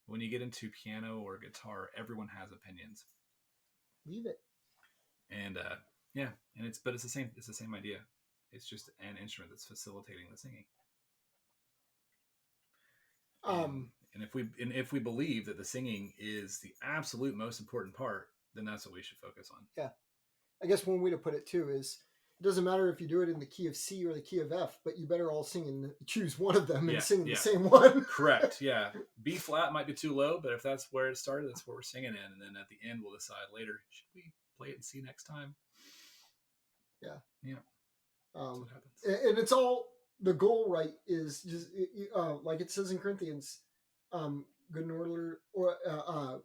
When you get into piano or guitar, everyone has opinions. Leave it. And it's the same. It's the same idea. It's just an instrument that's facilitating the singing. And if we believe that the singing is the absolute most important part, then that's what we should focus on. Yeah. I guess one way to put it too is it doesn't matter if you do it in the key of C or the key of F, but you better all choose one of them and sing the same one. Correct. Yeah. B flat might be too low, but if that's where it started, that's what we're singing in. And then at the end, we'll decide later, should we play it in C next time? Yeah. Yeah. That's what happens. And it's all, the goal, right, is just like it says in Corinthians, good and orderly, or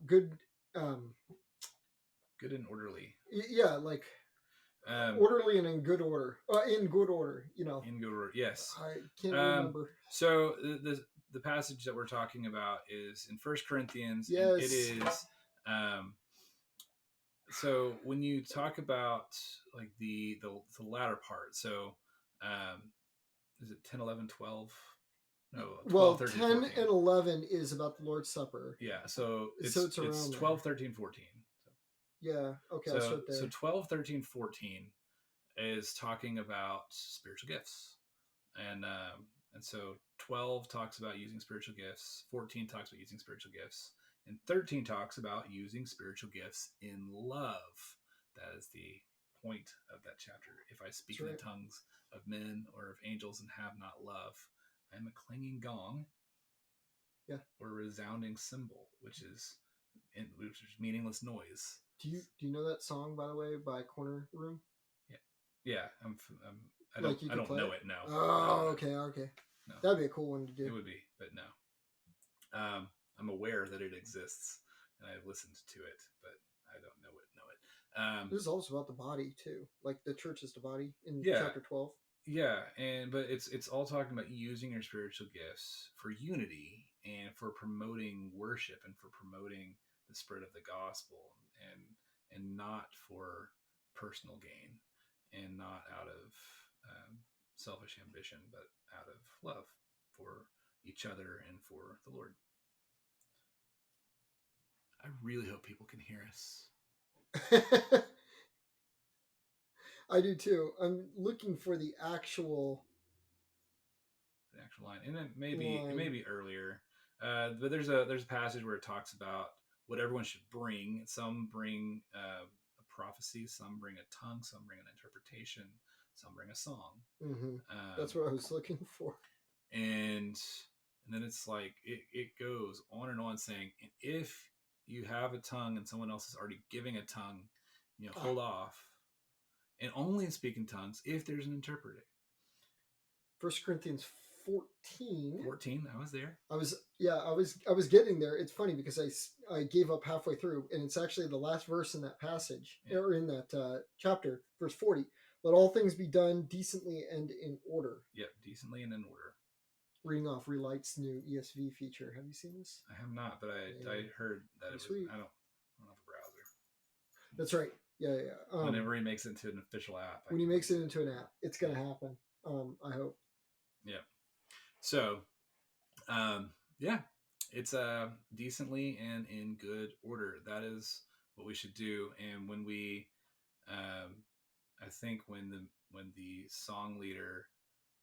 good and orderly. Yeah, like orderly and in good order. In good order, In good order, yes. I can't remember. So the passage that we're talking about is in 1 Corinthians. Yes. And it is. So when you talk about like the latter part, so is it 10, 11, 12? No, 12, 13, 10 14. and 11 is about the Lord's Supper. Yeah, so it's around 12, 13, 14. So. Yeah, okay, I'll start there. So 12, 13, 14 is talking about spiritual gifts. And so 12 talks about using spiritual gifts, 14 talks about using spiritual gifts, and 13 talks about using spiritual gifts in love. That is the point of that chapter. If I speak in the tongues of men or of angels and have not love, I am a clanging gong, or a resounding cymbal, which is meaningless noise. Do you know that song, by the way, by Corner Room? Yeah. I don't know it. No. Oh, okay. No. That'd be a cool one to do. It would be, but no. I'm aware that it exists, and I've listened to it, but I don't know it. This is also about the body too, like the church is the body in chapter 12. Yeah, but it's all talking about using your spiritual gifts for unity and for promoting worship and for promoting the spread of the gospel, and not for personal gain, and not out of selfish ambition, but out of love for each other and for the Lord. I really hope people can hear us. I do too. I'm looking for the actual line, and it may be earlier, but there's a passage where it talks about what everyone should bring. Some bring a prophecy, some bring a tongue, some bring an interpretation, some bring a song. Mm-hmm. That's what I was looking for. And then it's like it goes on and on saying, and if you have a tongue and someone else is already giving a tongue, hold off, and only speak in tongues if there's an interpreter. 1 Corinthians 14. 14. I was there. I was getting there. It's funny because I gave up halfway through, and it's actually the last verse in that passage, or in that chapter, verse 40. Let all things be done decently and in order. Yep, decently and in order. Reading off Relight's new ESV feature. Have you seen this? I have not, but I heard that it was. Sweet. I don't have a browser. That's right. Yeah. Whenever he makes it into an official app. When he makes it into an app, it's going to happen. I hope. Yeah. So, yeah, it's decently and in good order. That is what we should do. And when we, I think when the song leader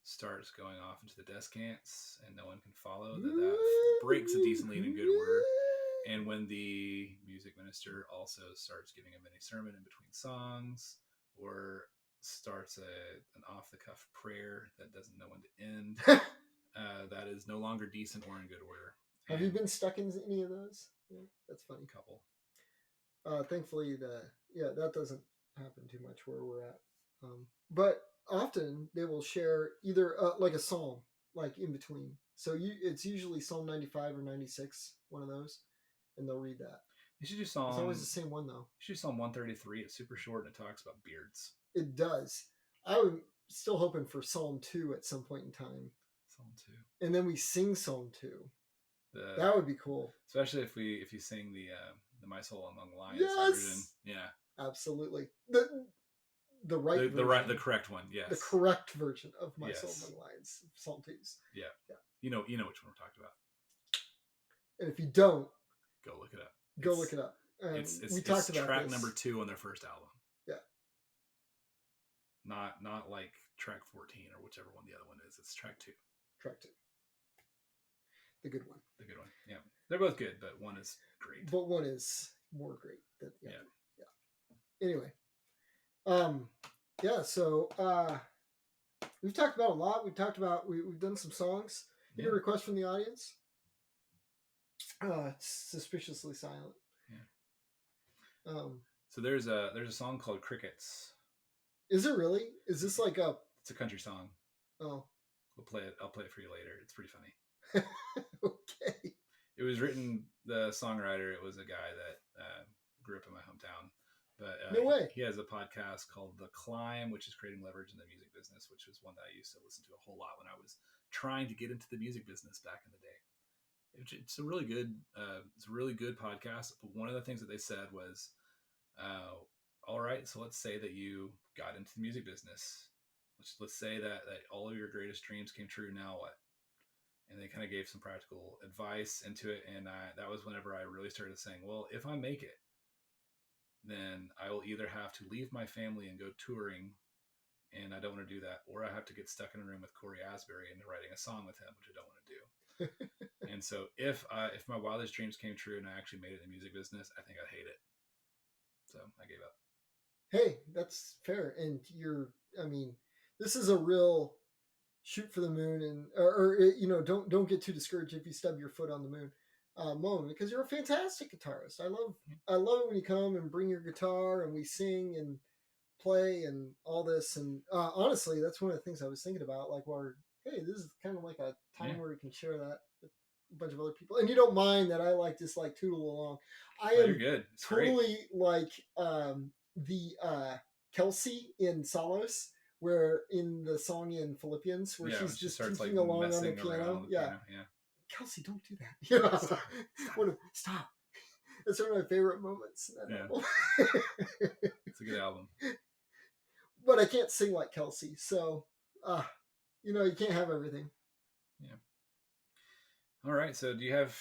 starts going off into the descants and no one can follow, that breaks a decently and in good order. And when the music minister also starts giving a mini sermon in between songs, or starts an off-the-cuff prayer that doesn't know when to end, that is no longer decent or in good order. Have you been stuck in any of those? Yeah, that's funny. A couple. Thankfully, that doesn't happen too much where we're at. But often they will share either like a psalm, like in between. So it's usually Psalm 95 or 96, one of those, and they'll read that. You should do Psalm. It's always the same one though. You should do Psalm 133. It's super short and it talks about beards. It does. I'm still hoping for Psalm 2 at some point in time. Psalm 2. And then we sing Psalm 2. That would be cool. Especially if you sing the My Soul Among Lions version. Yeah. Absolutely. The correct one, yes. The correct version of My Soul Among Lions, Psalm 2's. Yeah. You know which one we're talking about. And if you don't, go look it up. Look it up. We talked about track this. number 2 on their first album. Yeah. Not like track 14 or whichever one the other one is. It's track 2. Track 2. The good one. The good one. Yeah. They're both good, but one is great. But one is more great. Yeah. Anyway. So we've talked about a lot. We've talked about we've done some songs. Any requests from the audience? It's suspiciously silent. Yeah. So there's a song called Crickets. Is it really? Is this like a? It's a country song. Oh. We'll play it. I'll play it for you later. It's pretty funny. Okay. It was written. The songwriter. It was a guy that grew up in my hometown. But no way. He has a podcast called The Climb, which is creating leverage in the music business, which was one that I used to listen to a whole lot when I was trying to get into the music business back in the day. It's a really good podcast. But one of the things that they said was, all right, so let's say that you got into the music business. Let's say that all of your greatest dreams came true. Now what? And they kind of gave some practical advice into it. And that was whenever I really started saying, well, if I make it, then I will either have to leave my family and go touring, and I don't want to do that, or I have to get stuck in a room with Corey Asbury and writing a song with him, which I don't want to do. And so if my wildest dreams came true and I actually made it in the music business, I think I'd hate it. So I gave up. Hey, that's fair. And this is a real shoot for the moon, and or don't get too discouraged if you stub your foot on the moon moment, because you're a fantastic guitarist. I love it when you come and bring your guitar and we sing and play and all this. And honestly, that's one of the things I was thinking about. Like, hey, this is kind of like a time where we can share that with a bunch of other people. And you don't mind that I just tootle along. You're good. It's totally great. Like the Kelsey in Salos, where in the song in Philippians, where she's just tweaking along on the piano. Yeah. Kelsey, don't do that. Stop. It's one of my favorite moments in that album. It's a good album. But I can't sing like Kelsey, so you can't have everything. Yeah. All right. So do you have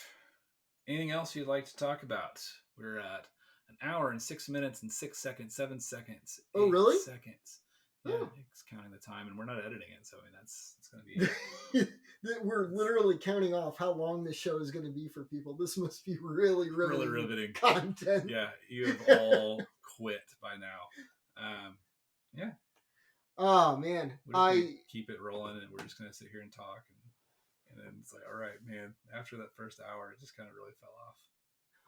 anything else you'd like to talk about? We're at an hour and 6 minutes and 6 seconds, 7 seconds. Oh, really? Seconds. Yeah, it's counting the time, and we're not editing it, so it's going to be. We're literally counting off how long this show is going to be for people. This must be really riveting content. Yeah, you have all quit by now. Yeah. Oh man, I keep it rolling, and we're just going to sit here and talk, and then it's like, all right, man. After that first hour, it just kind of really fell off.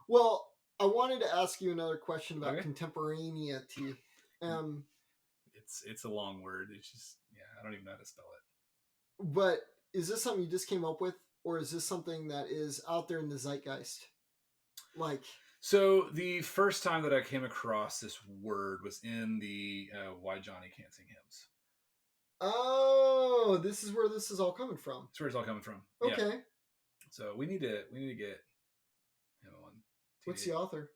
Well, I wanted to ask you another question about contemporaneity. It's a long word. It's just, I don't even know how to spell it. But is this something you just came up with, or is this something that is out there in the zeitgeist? So the first time that I came across this word was in the "Why Johnny Can't Sing Hymns." Oh, this is where this is all coming from. That's where it's all coming from. Okay. Yeah. So we need to get him on. What's the author?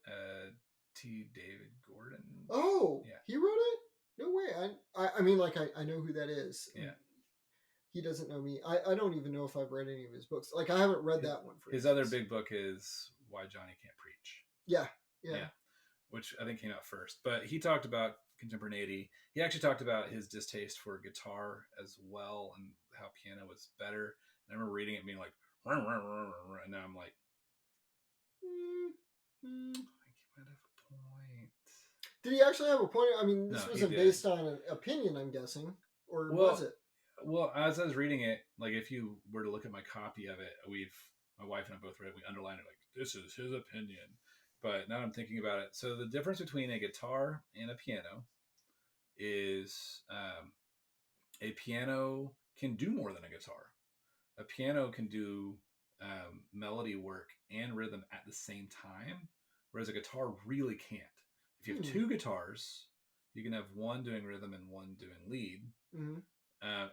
T. David Gordon. Oh, yeah. He wrote it? No way. I mean, like, I know who that is. Yeah. He doesn't know me. I don't even know if I've read any of his books. Like, I haven't read that one. His other big book is Why Johnny Can't Preach. Yeah. Which I think came out first. But he talked about contemporaneity. He actually talked about his distaste for guitar as well and how piano was better. And I remember reading it and being like, and now I'm like, I think he might have a point. Did he actually have a point? I mean, this wasn't based on an opinion, I'm guessing. Or was it? Well, as I was reading it, like if you were to look at my copy of it, my wife and I both read it, we underlined it like, this is his opinion. But now I'm thinking about it. So the difference between a guitar and a piano is a piano can do more than a guitar. A piano can do melody work and rhythm at the same time, whereas a guitar really can't. If you have two guitars, you can have one doing rhythm and one doing lead. Mm-hmm.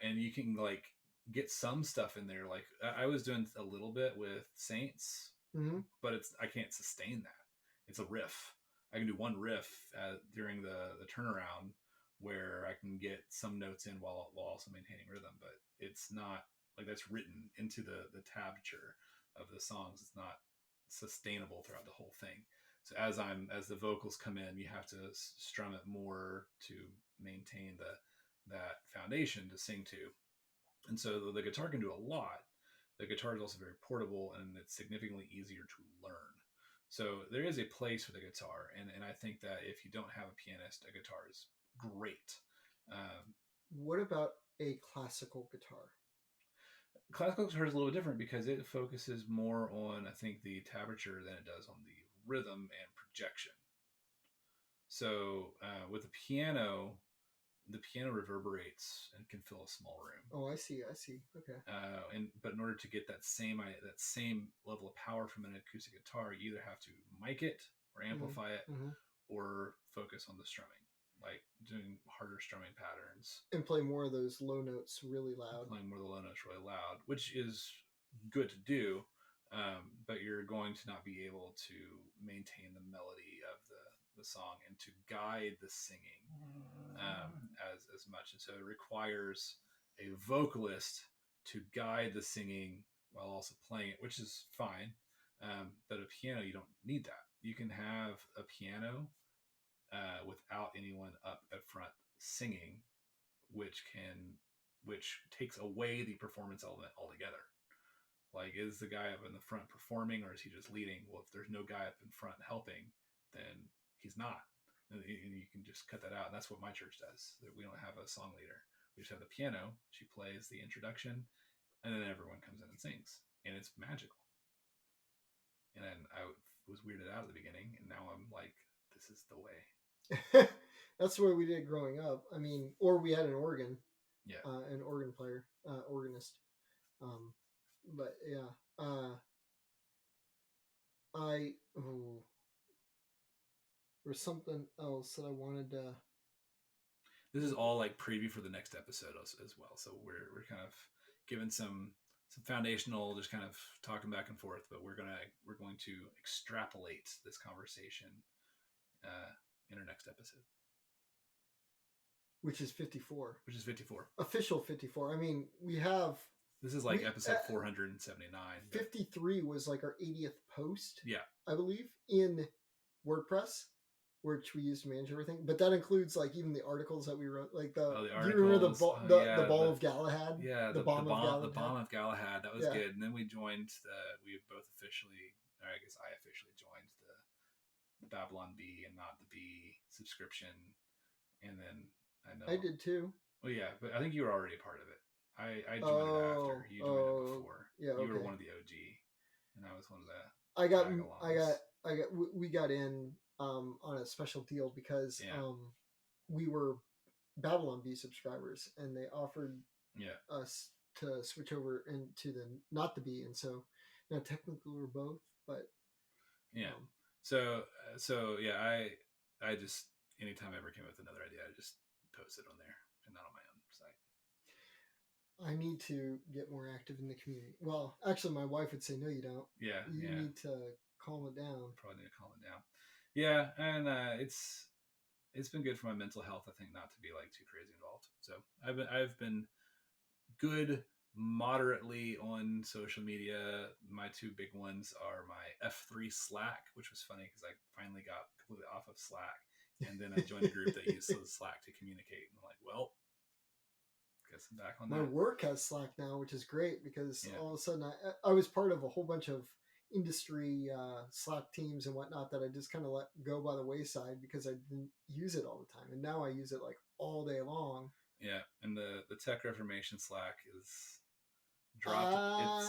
And you can like get some stuff in there. Like I was doing a little bit with Saints, but I can't sustain that. It's a riff. I can do one riff during the turnaround where I can get some notes in while also maintaining rhythm, but it's not like that's written into the tablature of the songs. It's not sustainable throughout the whole thing. So as the vocals come in, you have to strum it more to maintain that foundation to sing to. And so the guitar can do a lot. The guitar is also very portable and it's significantly easier to learn. So there is a place for the guitar. And I think that if you don't have a pianist, a guitar is great. What about a classical guitar? Classical guitar is a little bit different because it focuses more on, I think, the tablature than it does on the rhythm and projection. So with a piano, the piano reverberates and can fill a small room. Oh, I see. Okay. But in order to get that same level of power from an acoustic guitar, you either have to mic it or amplify it, or focus on the strumming, like doing harder strumming patterns and play more of those low notes really loud. Playing more of the low notes really loud, which is good to do, but you're going to not be able to maintain the melody of the song and to guide the singing as much. And so it requires a vocalist to guide the singing while also playing it, which is fine. But a piano, you don't need that. You can have a piano without anyone up at front singing, which takes away the performance element altogether. Like, is the guy up in the front performing or is he just leading? Well, if there's no guy up in front helping, then he's not. And you can just cut that out. And that's what my church does. We don't have a song leader. We just have the piano. She plays the introduction, and then everyone comes in and sings. And it's magical. And then I was weirded out at the beginning, and now I'm like, this is the way. That's the way we did growing up. I mean, or we had an organ. Yeah. An organ player, organist. But yeah. There was something else that I wanted to. This is all like preview for the next episode as well. So we're kind of giving some foundational, just kind of talking back and forth. But we're going to extrapolate this conversation in our next episode, which is 54. Official 54. I mean, we have. This is like episode 479. 53 was like our 80th post. Yeah, I believe in WordPress, which we use to manage everything. But that includes like even the articles that we wrote, like the articles. Do you remember the Ball of Galahad? Yeah, the bomb of Galahad. That was good. And then we joined we both officially, or I guess I officially joined the Babylon Bee and not the Bee subscription. And then I did too. Well, yeah, but I think you were already a part of it. I joined it after. You joined it before. Yeah, okay. You were one of the OG, and I was one of the. We got in on a special deal because we were Babylon Bee subscribers, and they offered us to switch over into the not the Bee, and so now technically we're both, but yeah. So yeah, I just anytime I ever came up with another idea, I just post it on there and not on my own site. I need to get more active in the community. Well, actually, my wife would say, "No, you don't. Yeah, You need to calm it down." Probably need to calm it down. Yeah, and it's been good for my mental health. I think not to be like too crazy involved. So I've been good moderately on social media. My two big ones are my F3 Slack, which was funny because I finally got completely off of Slack, and then I joined a group that uses Slack to communicate. And I'm like, well, guess I'm back on that. My work has Slack now, which is great because all of a sudden I was part of a whole bunch of industry Slack teams and whatnot that I just kind of let go by the wayside because I didn't use it all the time, and now I use it like all day long. Yeah, and the Tech Reformation Slack is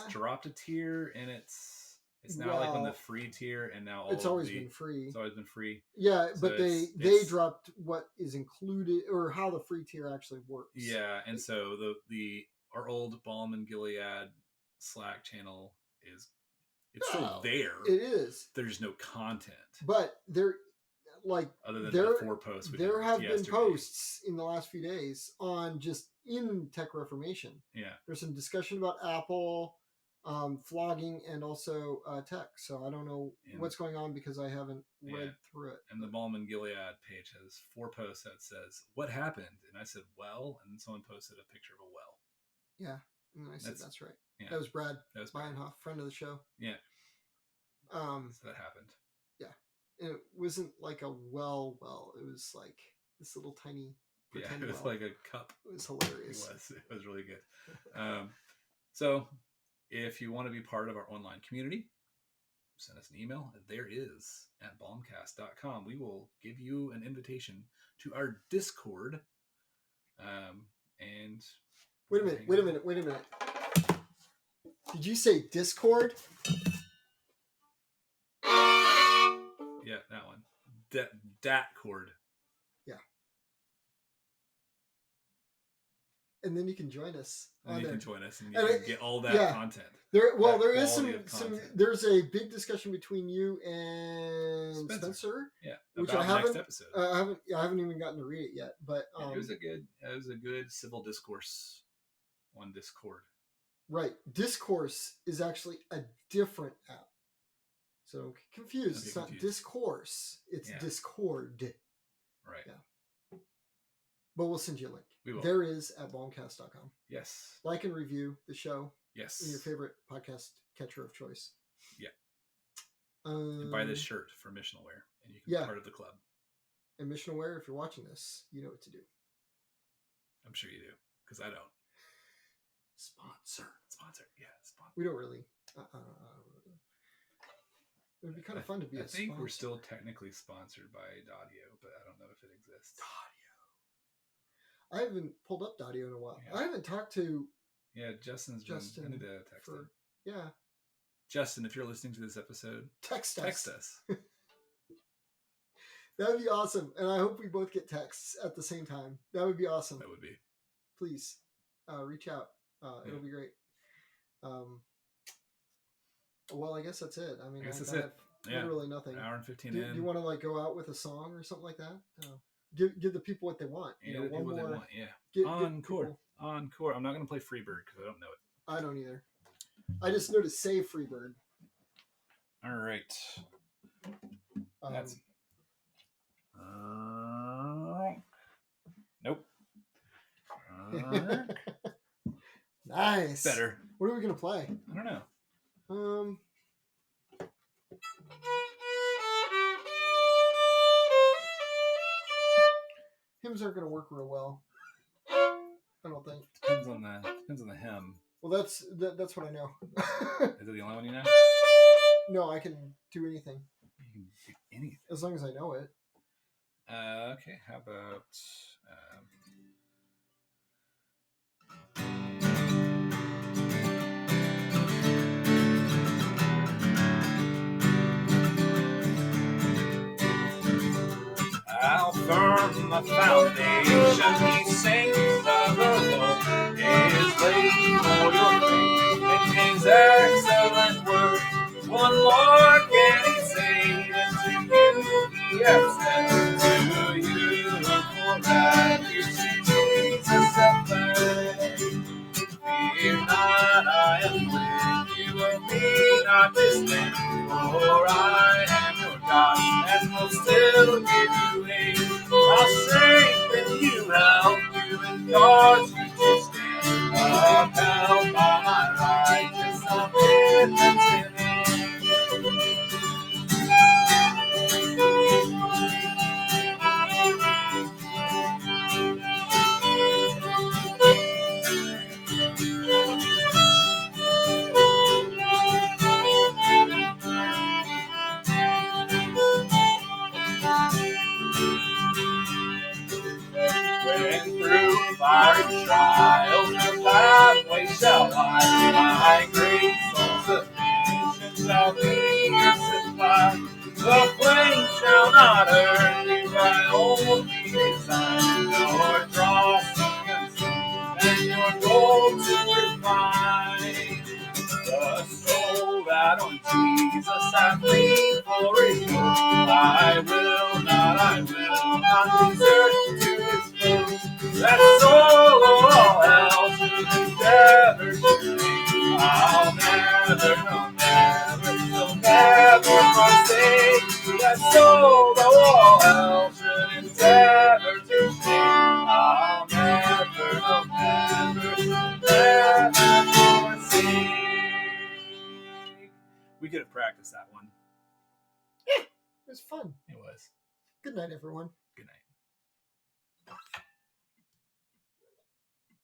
dropped a tier, and it's now like on the free tier, and now it's always been free. It's always been free. Yeah, so but they dropped what is included or how the free tier actually works. Yeah, and so our old Balm and Gilead Slack channel it's still there. It is. There's no content, but there. Like other than the 4 posts, there have been posts in the last few days on just in Tech Reformation. Yeah, there's some discussion about Apple, flogging, and also tech. So I don't know what's going on because I haven't read through it. And the Balm and Gilead page has 4 posts that says "What happened?" and I said "Well," and then someone posted a picture of a well. Yeah, and then I said that's right. Yeah. That was Brad. That was Bryan Hoff, friend of the show. Yeah. So that happened. Yeah. And it wasn't like a well. It was like this little tiny pretend it was well. like a cup. It was hilarious. It was really good. So if you want to be part of our online community, send us an email. There is at balmcast.com. We will give you an invitation to our Discord. And wait a minute. Did you say Discord? Yeah, that one. Dat cord. Yeah. And then you can join us. And you can join us and you can get all that content. There is some. There's a big discussion between you and Spencer. Yeah, which I haven't. Next episode. I haven't even gotten to read it yet. But it was a good civil discourse on Discord. Right, Discourse is actually a different app. So don't get confused. It's not Discourse. It's Discord. Right. Yeah. But we'll send you a link. We will. There is at balmcast.com. Yes. Like and review the show. Yes. In your favorite podcast catcher of choice. Yeah. And buy this shirt for Missional Wear, and you can be part of the club. And Missional Wear, if you're watching this, you know what to do. I'm sure you do, because I don't. Sponsor. Yeah, sponsor. We don't really. It would be kind of fun to be. I think we're still technically sponsored by Daudio, but I don't know if it exists. Daudio. I haven't pulled up Daudio in a while. Yeah. I haven't talked to. Yeah, Justin. I need to text him. Yeah. Justin, if you're listening to this episode, text us. That would be awesome, and I hope we both get texts at the same time. That would be awesome. That would be. Please, reach out. It'll be great. Well, I guess that's it. I mean, that's it. Literally nothing. An hour and 15 do in. you want to go out with a song or something like that? Give the people what they want. One more. They want. Yeah. Encore. Encore. I'm not going to play Freebird because I don't know it. I don't either. I just know to say Freebird. All right. That's. Nope. Nice. Better. What are we going to play? I don't know. Hymns aren't going to work real well. I don't think. Depends on the hymn. Well, that's what I know. Is it the only one you know? No, I can do anything. You can do anything as long as I know it. Okay. How about? How firm the foundation he sings of the Lord is laid for your faith in his excellent word. One more can he say into time to spend. For I am your God, and will still give you aid. I'll strengthen you, help you, and cause you to stand. Upheld by my righteous omnipotence in when through fiery trials the pathway shall lie, my great soul sufficient shall be your supply. The flame shall not hurt you, I only desire your dross to consume and your gold to refine. The soul that on Jesus hath leaned for his good, I will not desert to his foes. That soul of all hell should endeavor to make. I'll never, no never, no never forsake. That soul of all hell should endeavor to make. I'll never, no never, no never forsake. We could have practiced that one. It was fun. It was. Good night, everyone. Good night.